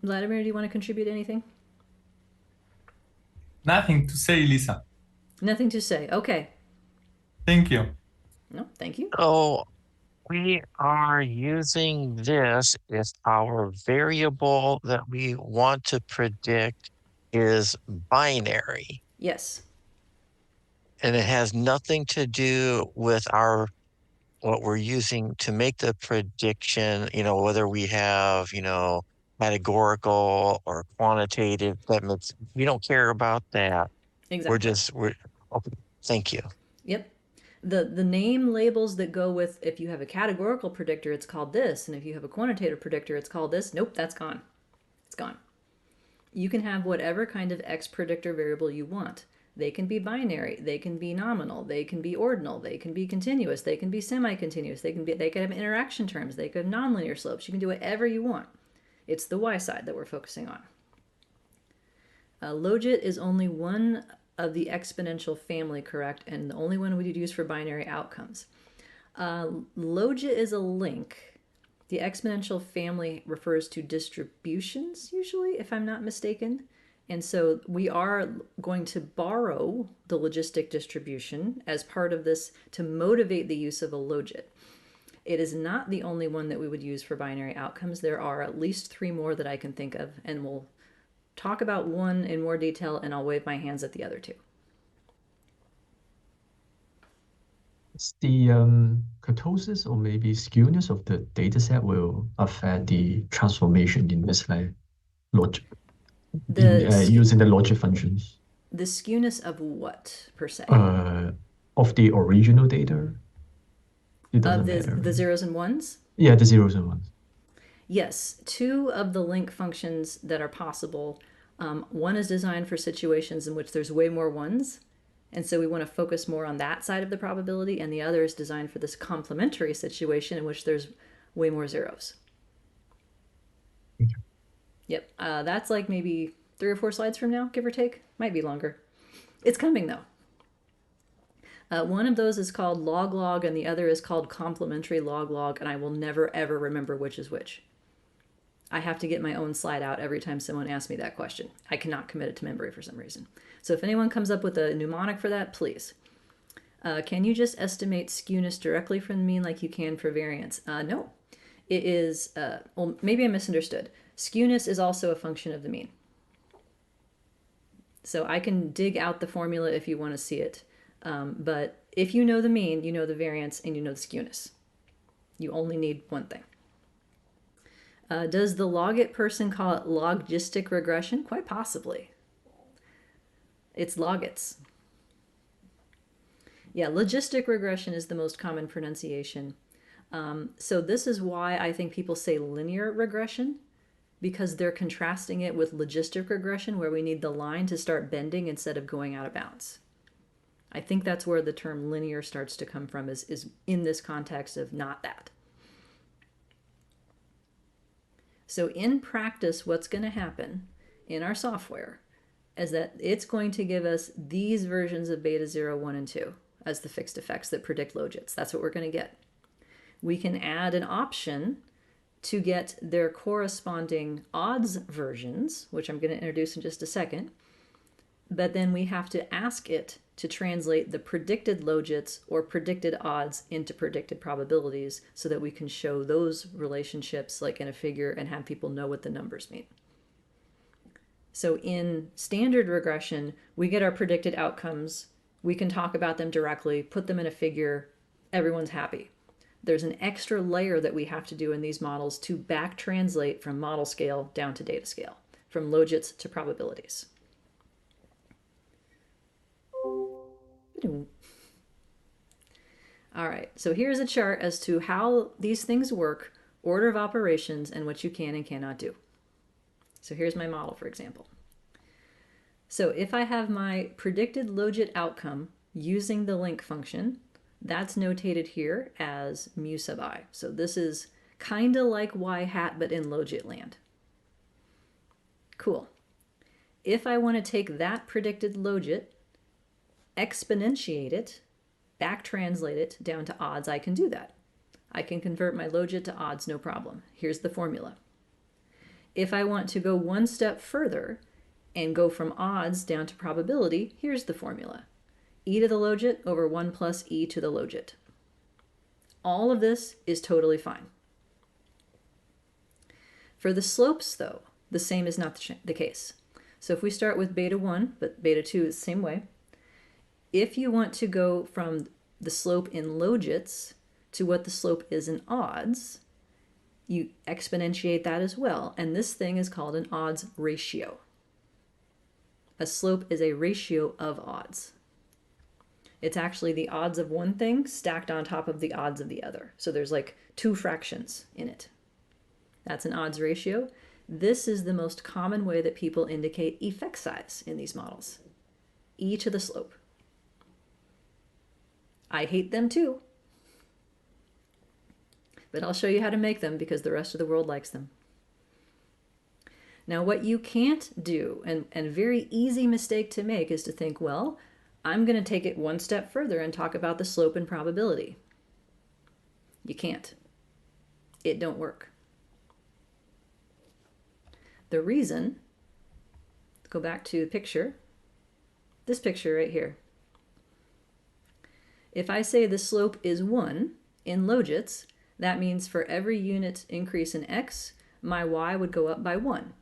Vladimir, do you want to contribute anything? Nothing to say, Lisa. Nothing to say. Okay. Thank you. No, thank you. So we are using this if our variable that we want to predict is binary. Yes. And it has nothing to do with what we're using to make the prediction, whether we have, categorical or quantitative. We don't care about that. Exactly. Okay, thank you. Yep. The name labels that go with, if you have a categorical predictor, it's called this, and if you have a quantitative predictor, it's called this. Nope, that's gone. It's gone. You can have whatever kind of X predictor variable you want. They can be binary, they can be nominal, they can be ordinal, they can be continuous, they can be semi-continuous, they can have interaction terms, they can have nonlinear slopes. You can do whatever you want. It's the Y side that we're focusing on. Logit is only one of the exponential family, correct? And the only one we'd use for binary outcomes. Logit is a link. The exponential family refers to distributions, usually, if I'm not mistaken. And so we are going to borrow the logistic distribution as part of this to motivate the use of a logit. It is not the only one that we would use for binary outcomes. There are at least 3 more that I can think of, and we'll talk about one in more detail, and I'll wave my hands at the other 2. The kurtosis or maybe skewness of the dataset will affect the transformation in this logic using the logic functions. The skewness of what, per se? Of the original data. It doesn't matter. The zeros and ones? Yeah, the zeros and ones. Yes, 2 of the link functions that are possible. One is designed for situations in which there's way more ones, and so we want to focus more on that side of the probability, and the other is designed for this complementary situation in which there's way more zeros. Thank you. Yep, that's like maybe 3 or 4 slides from now, give or take. Might be longer. It's coming though. One of those is called log-log, and the other is called complementary log-log, and I will never ever remember which is which. I have to get my own slide out every time someone asks me that question. I cannot commit it to memory for some reason. So if anyone comes up with a mnemonic for that, please. Can you just estimate skewness directly from the mean like you can for variance? No. It is, well, maybe I misunderstood. Skewness is also a function of the mean. So I can dig out the formula if you want to see it. But if you know the mean, you know the variance, and you know the skewness. You only need one thing. Does the logit person call it logistic regression? Quite possibly. It's logits. Yeah, logistic regression is the most common pronunciation. So this is why I think people say linear regression, because they're contrasting it with logistic regression where we need the line to start bending instead of going out of bounds. I think that's where the term linear starts to come from, is in this context of not that. So in practice, what's going to happen in our software is that it's going to give us these versions of beta 0, 1, and 2 as the fixed effects that predict logits. That's what we're going to get. We can add an option to get their corresponding odds versions, which I'm going to introduce in just a second. But then we have to ask it to translate the predicted logits or predicted odds into predicted probabilities so that we can show those relationships like in a figure and have people know what the numbers mean. So in standard regression, we get our predicted outcomes. We can talk about them directly, put them in a figure, everyone's happy. There's an extra layer that we have to do in these models to back translate from model scale down to data scale, from logits to probabilities. All right, so here's a chart as to how these things work, order of operations, and what you can and cannot do. So here's my model, for example. So if I have my predicted logit outcome using the link function, that's notated here as mu sub I. So this is kind of like y hat, but in logit land. Cool. If I want to take that predicted logit, exponentiate it, back translate it down to odds, I can do that. I can convert my logit to odds, no problem. Here's the formula. If I want to go one step further and go from odds down to probability, here's the formula. E to the logit over 1 plus e to the logit. All of this is totally fine. For the slopes, though, the same is not the case. So if we start with beta 1, but beta 2 is the same way, if you want to go from the slope in logits to what the slope is in odds, you exponentiate that as well, and this thing is called an odds ratio. A slope is a ratio of odds. It's actually the odds of one thing stacked on top of the odds of the other. So there's like two fractions in it. That's an odds ratio. This is the most common way that people indicate effect size in these models. E to the slope. I hate them too, but I'll show you how to make them because the rest of the world likes them. Now, what you can't do, and a very easy mistake to make, is to think, well, I'm going to take it one step further and talk about the slope and probability. You can't. It don't work. The reason, go back to the picture, this picture right here. If I say the slope is 1 in logits, that means for every unit increase in x, my y would go up by 1.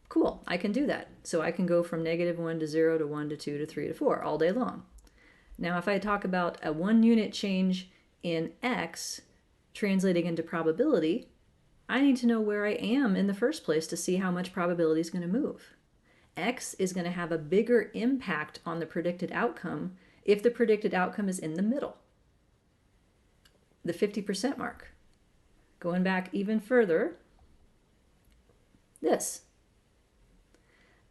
Cool, I can do that. So I can go from -1 to 0 to 1 to 2 to 3 to 4 all day long. Now if I talk about a 1 unit change in x translating into probability, I need to know where I am in the first place to see how much probability is going to move. X is going to have a bigger impact on the predicted outcome if the predicted outcome is in the middle, the 50% mark. Going back even further, this.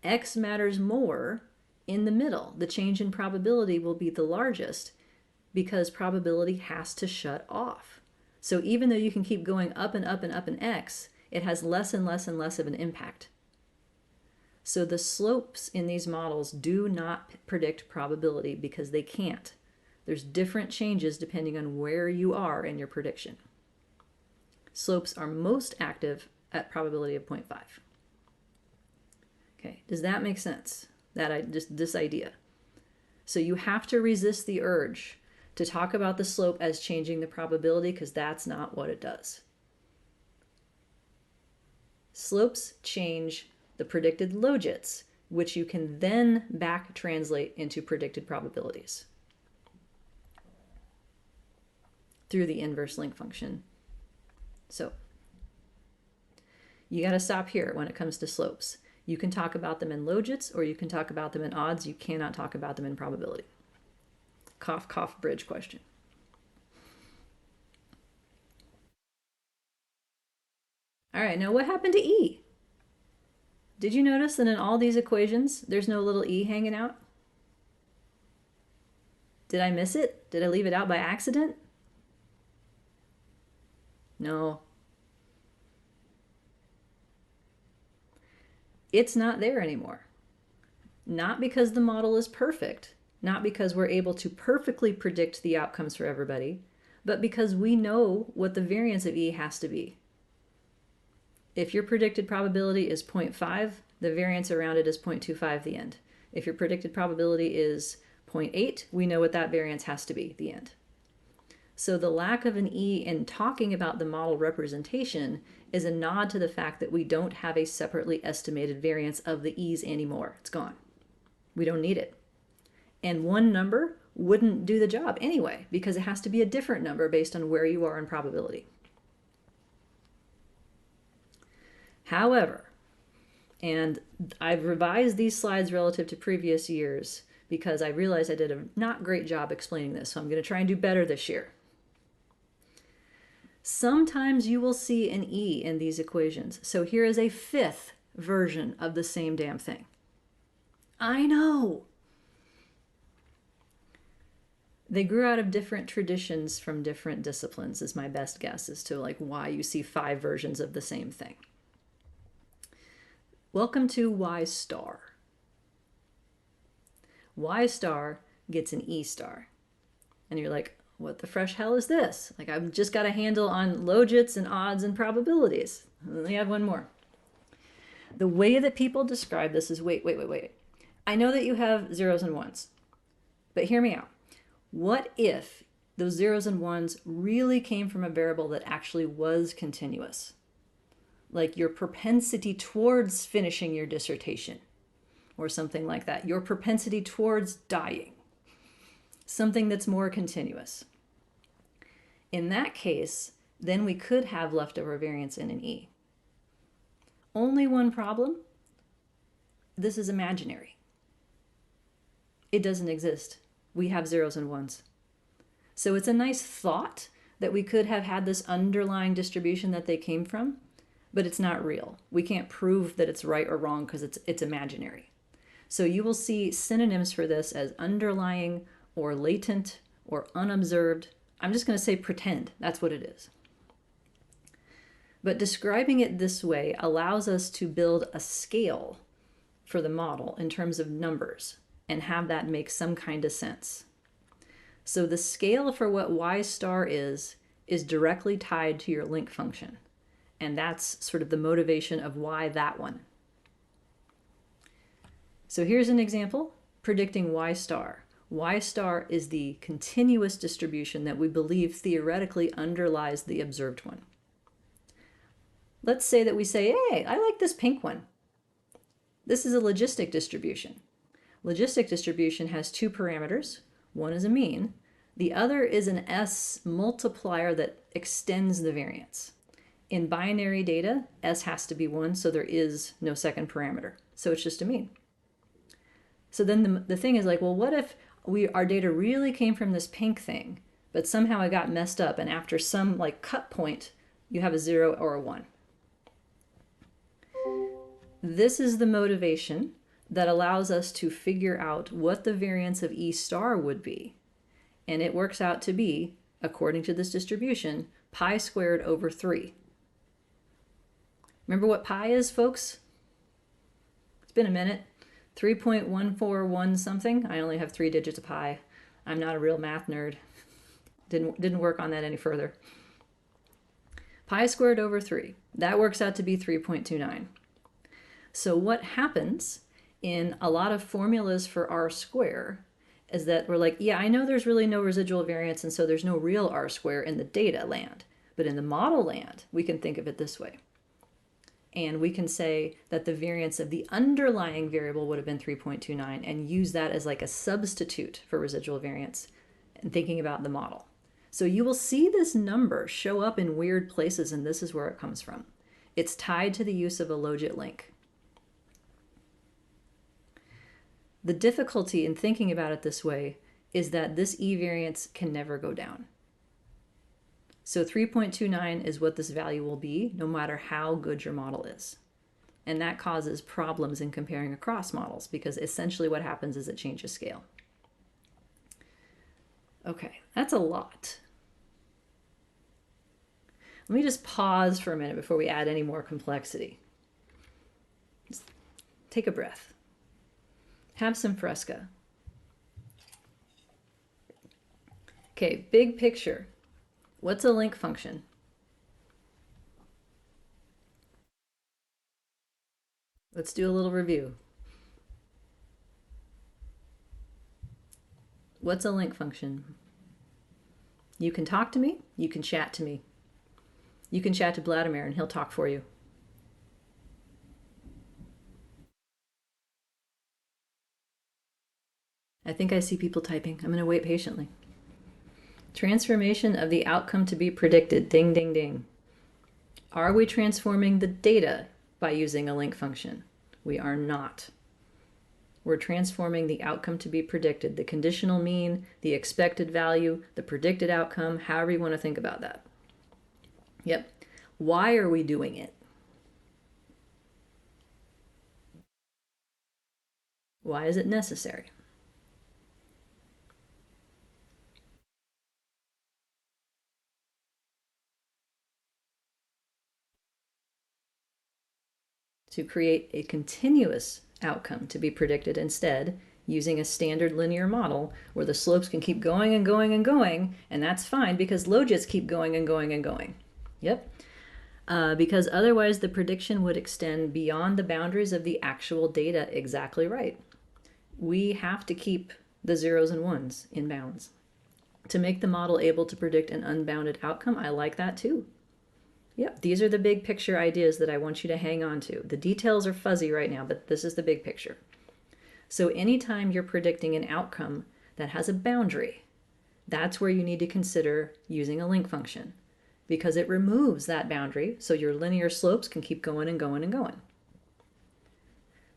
X matters more in the middle. The change in probability will be the largest because probability has to shut off. So even though you can keep going up and up and up in X, it has less and less and less of an impact. So the slopes in these models do not predict probability because they can't. There's different changes depending on where you are in your prediction. Slopes are most active at probability of 0.5. Okay, does that make sense? This idea. So you have to resist the urge to talk about the slope as changing the probability because that's not what it does. Slopes change the predicted logits, which you can then back translate into predicted probabilities through the inverse link function. So you got to stop here when it comes to slopes. You can talk about them in logits or you can talk about them in odds. You cannot talk about them in probability. Cough, cough, bridge question. All right, now what happened to E? Did you notice that in all these equations, there's no little e hanging out? Did I miss it? Did I leave it out by accident? No. It's not there anymore. Not because the model is perfect, not because we're able to perfectly predict the outcomes for everybody, but because we know what the variance of E has to be. If your predicted probability is 0.5, the variance around it is 0.25 at the end. If your predicted probability is 0.8, we know what that variance has to be at the end. So the lack of an E in talking about the model representation is a nod to the fact that we don't have a separately estimated variance of the E's anymore. It's gone. We don't need it. And one number wouldn't do the job anyway, because it has to be a different number based on where you are in probability. However, and I've revised these slides relative to previous years because I realized I did a not great job explaining this, so I'm going to try and do better this year. Sometimes you will see an E in these equations. So here is a fifth version of the same damn thing. I know. They grew out of different traditions from different disciplines is my best guess as to like why you see 5 versions of the same thing. Welcome to Y star. Y star gets an E star. And you're like, what the fresh hell is this? Like, I've just got a handle on logits and odds and probabilities. And then we have one more. The way that people describe this is, wait. I know that you have zeros and ones, but hear me out. What if those zeros and ones really came from a variable that actually was continuous? Like your propensity towards finishing your dissertation or something like that. Your propensity towards dying. Something that's more continuous. In that case, then we could have leftover variance in an E. Only one problem. This is imaginary. It doesn't exist. We have zeros and ones. So it's a nice thought that we could have had this underlying distribution that they came from, but it's not real. We can't prove that it's right or wrong because it's imaginary. So you will see synonyms for this as underlying or latent or unobserved. I'm just going to say pretend. That's what it is. But describing it this way allows us to build a scale for the model in terms of numbers and have that make some kind of sense. So the scale for what Y star is directly tied to your link function. And that's sort of the motivation of why that one. So here's an example predicting Y star. Y star is the continuous distribution that we believe theoretically underlies the observed one. Let's say that we say, hey, I like this pink one. This is a logistic distribution. Logistic distribution has 2 parameters. One is a mean. The other is an S multiplier that extends the variance. In binary data, S has to be 1, so there is no second parameter. So it's just a mean. So then the thing is like, well, what if our data really came from this pink thing, but somehow it got messed up, and after some like cut point, you have a 0 or a 1. This is the motivation that allows us to figure out what the variance of E star would be. And it works out to be, according to this distribution, pi squared over 3. Remember what pi is, folks? It's been a minute. 3.141 something. I only have 3 digits of pi. I'm not a real math nerd. Didn't work on that any further. Pi squared over 3. That works out to be 3.29. So what happens in a lot of formulas for R square is that we're like, yeah, I know there's really no residual variance, and so there's no real R square in the data land. But in the model land, we can think of it this way. And we can say that the variance of the underlying variable would have been 3.29 and use that as like a substitute for residual variance and thinking about the model. So you will see this number show up in weird places, and this is where it comes from. It's tied to the use of a logit link. The difficulty in thinking about it this way is that this E variance can never go down. So 3.29 is what this value will be, no matter how good your model is. And that causes problems in comparing across models because essentially what happens is it changes scale. Okay, that's a lot. Let me just pause for a minute before we add any more complexity. Just take a breath. Have some Fresca. Okay, big picture. What's a link function? Let's do a little review. What's a link function? You can talk to me, you can chat to me. You can chat to Vladimir and he'll talk for you. I think I see people typing. I'm going to wait patiently. Transformation of the outcome to be predicted. Ding, ding, ding. Are we transforming the data by using a link function? We are not. We're transforming the outcome to be predicted, the conditional mean, the expected value, the predicted outcome, however you want to think about that. Yep. Why are we doing it? Why is it necessary? To create a continuous outcome to be predicted instead using a standard linear model where the slopes can keep going and going and going, and that's fine because logits keep going and going and going. Yep. Because otherwise the prediction would extend beyond the boundaries of the actual data. Exactly right. We have to keep the zeros and ones in bounds to make the model able to predict an unbounded outcome. I like that too. Yep, these are the big picture ideas that I want you to hang on to. The details are fuzzy right now, but this is the big picture. So anytime you're predicting an outcome that has a boundary, that's where you need to consider using a link function because it removes that boundary so your linear slopes can keep going and going and going.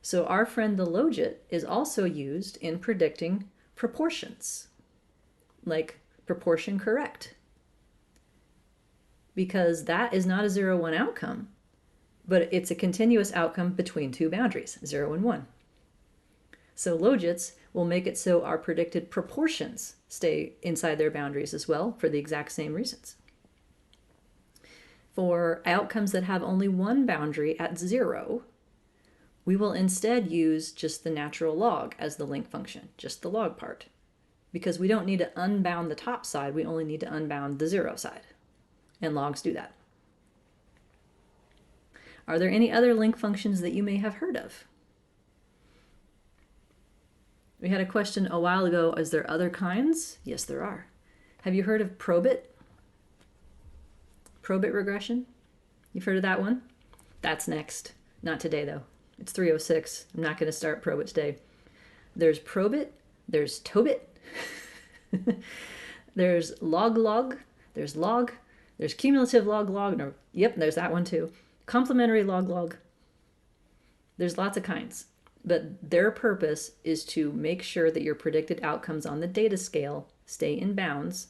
So our friend the logit is also used in predicting proportions, like proportion correct. Because that is not a 0-1 outcome, but it's a continuous outcome between two boundaries, 0 and 1. So logits will make it so our predicted proportions stay inside their boundaries as well for the exact same reasons. For outcomes that have only one boundary at 0, we will instead use just the natural log as the link function, just the log part. Because we don't need to unbound the top side, we only need to unbound the 0 side. And logs do that. Are there any other link functions that you may have heard of? We had a question a while ago, is there other kinds? Yes, there are. Have you heard of probit? Probit regression? You've heard of that one? That's next. Not today though. It's 3:06. I'm not going to start probit today. There's probit, there's tobit, there's log, there's log, there's cumulative log, no, yep, there's that one too. Complementary log. There's lots of kinds, but their purpose is to make sure that your predicted outcomes on the data scale stay in bounds.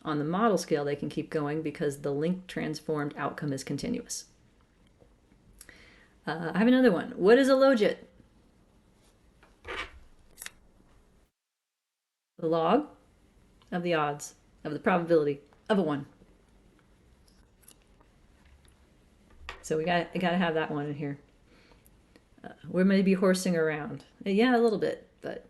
On the model scale, they can keep going because the link transformed outcome is continuous. I have another one. What is a logit? The log of the odds of the probability of a 1. So we got to have that one in here. We may be horsing around. Yeah, a little bit, but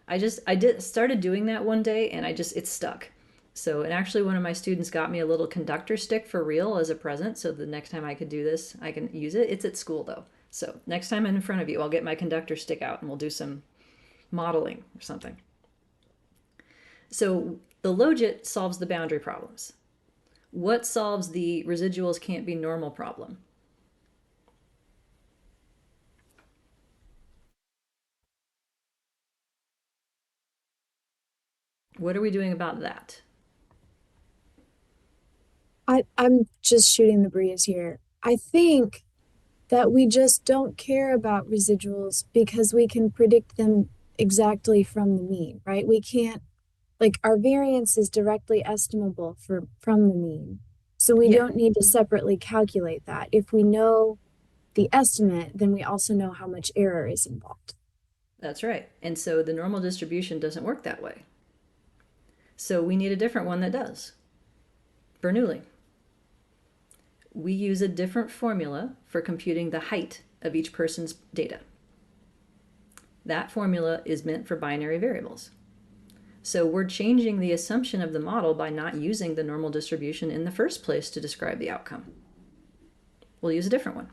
I started doing that one day and it stuck. So, and actually one of my students got me a little conductor stick for real as a present. So the next time I could do this, I can use it. It's at school though. So next time I'm in front of you, I'll get my conductor stick out and we'll do some modeling or something. So the logit solves the boundary problems. What solves the residuals can't be normal problem? What are we doing about that? I'm just shooting the breeze here. I think that we just don't care about residuals because we can predict them exactly from the mean, right? We can't, like, our variance is directly estimable from the mean. So we Yeah. don't need to separately calculate that. If we know the estimate, then we also know how much error is involved. That's right. And so the normal distribution doesn't work that way. So we need a different one that does. Bernoulli. We use a different formula for computing the height of each person's data. That formula is meant for binary variables. So we're changing the assumption of the model by not using the normal distribution in the first place to describe the outcome. We'll use a different one.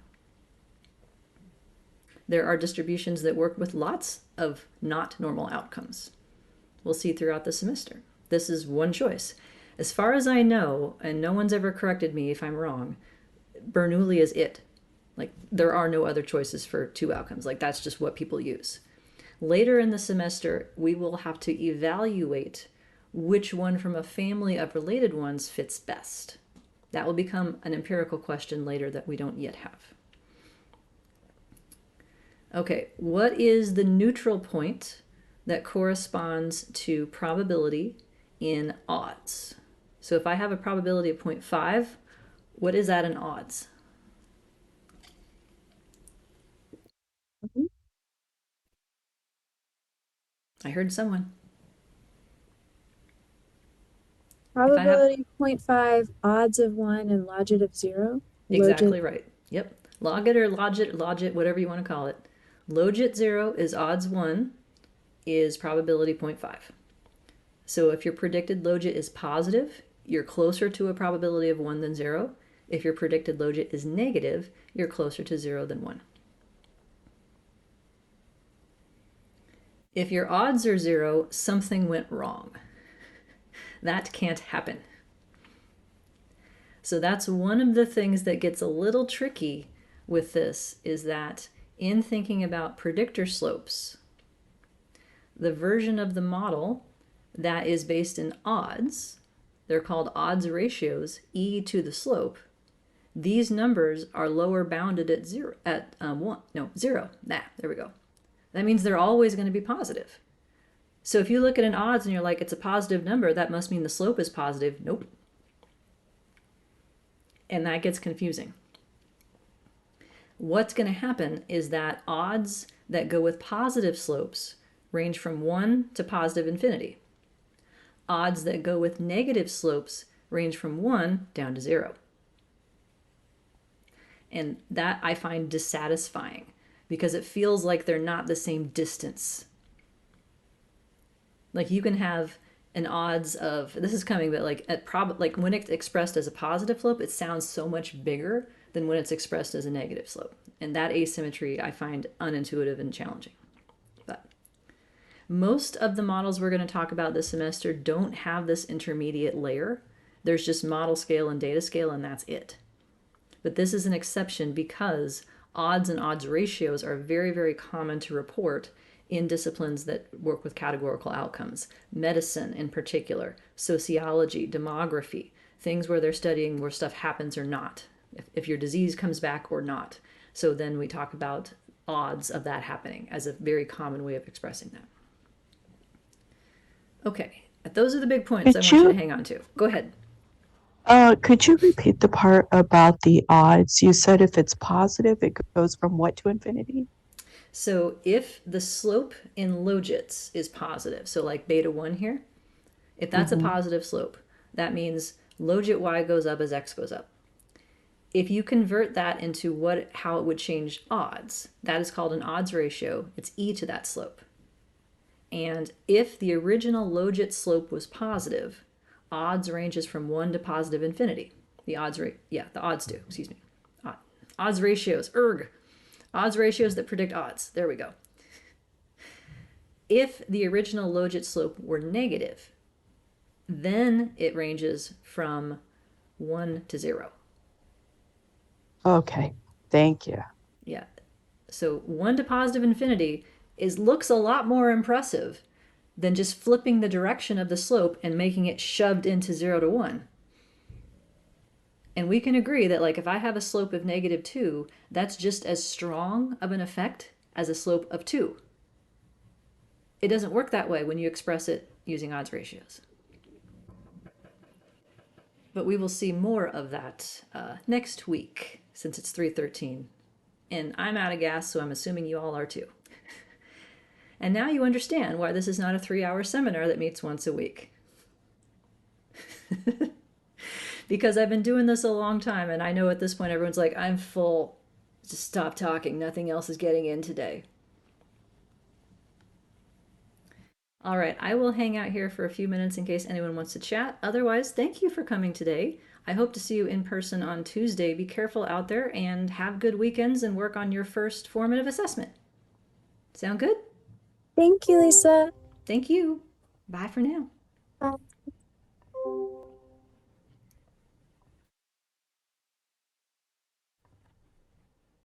There are distributions that work with lots of not normal outcomes. We'll see throughout the semester. This is one choice. As far as I know, and no one's ever corrected me if I'm wrong, Bernoulli is it. Like, there are no other choices for two outcomes. Like, that's just what people use. Later in the semester, we will have to evaluate which one from a family of related ones fits best. That will become an empirical question later that we don't yet have. Okay, what is the neutral point that corresponds to probability in odds? So if I have a probability of 0.5, what is that in odds? I heard someone. Probability 0.5, odds of 1, and logit of 0. Exactly right. Yep. Logit or logit, whatever you want to call it. Logit 0 is odds 1 is probability 0.5. So if your predicted logit is positive, you're closer to a probability of 1 than 0. If your predicted logit is negative, you're closer to 0 than 1. If your odds are 0, something went wrong. That can't happen. So that's one of the things that gets a little tricky with this, is that in thinking about predictor slopes, the version of the model that is based in odds, they're called odds ratios, e to the slope. These numbers are lower bounded at 0, zero. There we go. That means they're always going to be positive. So if you look at an odds and you're like, it's a positive number, that must mean the slope is positive. Nope. And that gets confusing. What's going to happen is that odds that go with positive slopes range from 1 to positive infinity. Odds that go with negative slopes range from 1 down to 0. And that I find dissatisfying because it feels like they're not the same distance. Like you can have an odds of, this is coming, but like when it's expressed as a positive slope, it sounds so much bigger than when it's expressed as a negative slope. And that asymmetry I find unintuitive and challenging. But most of the models we're going to talk about this semester don't have this intermediate layer. There's just model scale and data scale, and that's it. But this is an exception because odds and odds ratios are very, very common to report in disciplines that work with categorical outcomes. Medicine in particular, sociology, demography, things where they're studying where stuff happens or not, if your disease comes back or not. So then we talk about odds of that happening as a very common way of expressing that. Okay, those are the big points I want you to hang on to. Go ahead. Could you repeat the part about the odds? You said if it's positive, it goes from what to infinity? So if the slope in logits is positive, so like beta 1 here, if that's a positive slope, that means logit y goes up as x goes up. If you convert that into how it would change odds, that is called an odds ratio. It's e to that slope. And if the original logit slope was positive, odds ranges from 1 to positive infinity. The odds Odds ratios, odds ratios that predict odds. There we go. If the original logit slope were negative, then it ranges from 1 to 0. Okay, thank you. Yeah. So 1 to positive infinity looks a lot more impressive than just flipping the direction of the slope and making it shoved into 0 to 1. And we can agree that like if I have a slope of negative 2, that's just as strong of an effect as a slope of 2. It doesn't work that way when you express it using odds ratios. But we will see more of that next week, since it's 3:13 and I'm out of gas, so I'm assuming you all are too. And now you understand why this is not a 3-hour seminar that meets once a week. Because I've been doing this a long time, and I know at this point everyone's like, I'm full. Just stop talking. Nothing else is getting in today. All right, I will hang out here for a few minutes in case anyone wants to chat. Otherwise, thank you for coming today. I hope to see you in person on Tuesday. Be careful out there and have good weekends and work on your first formative assessment. Sound good? Thank you, Lisa. Thank you. Bye for now. Bye.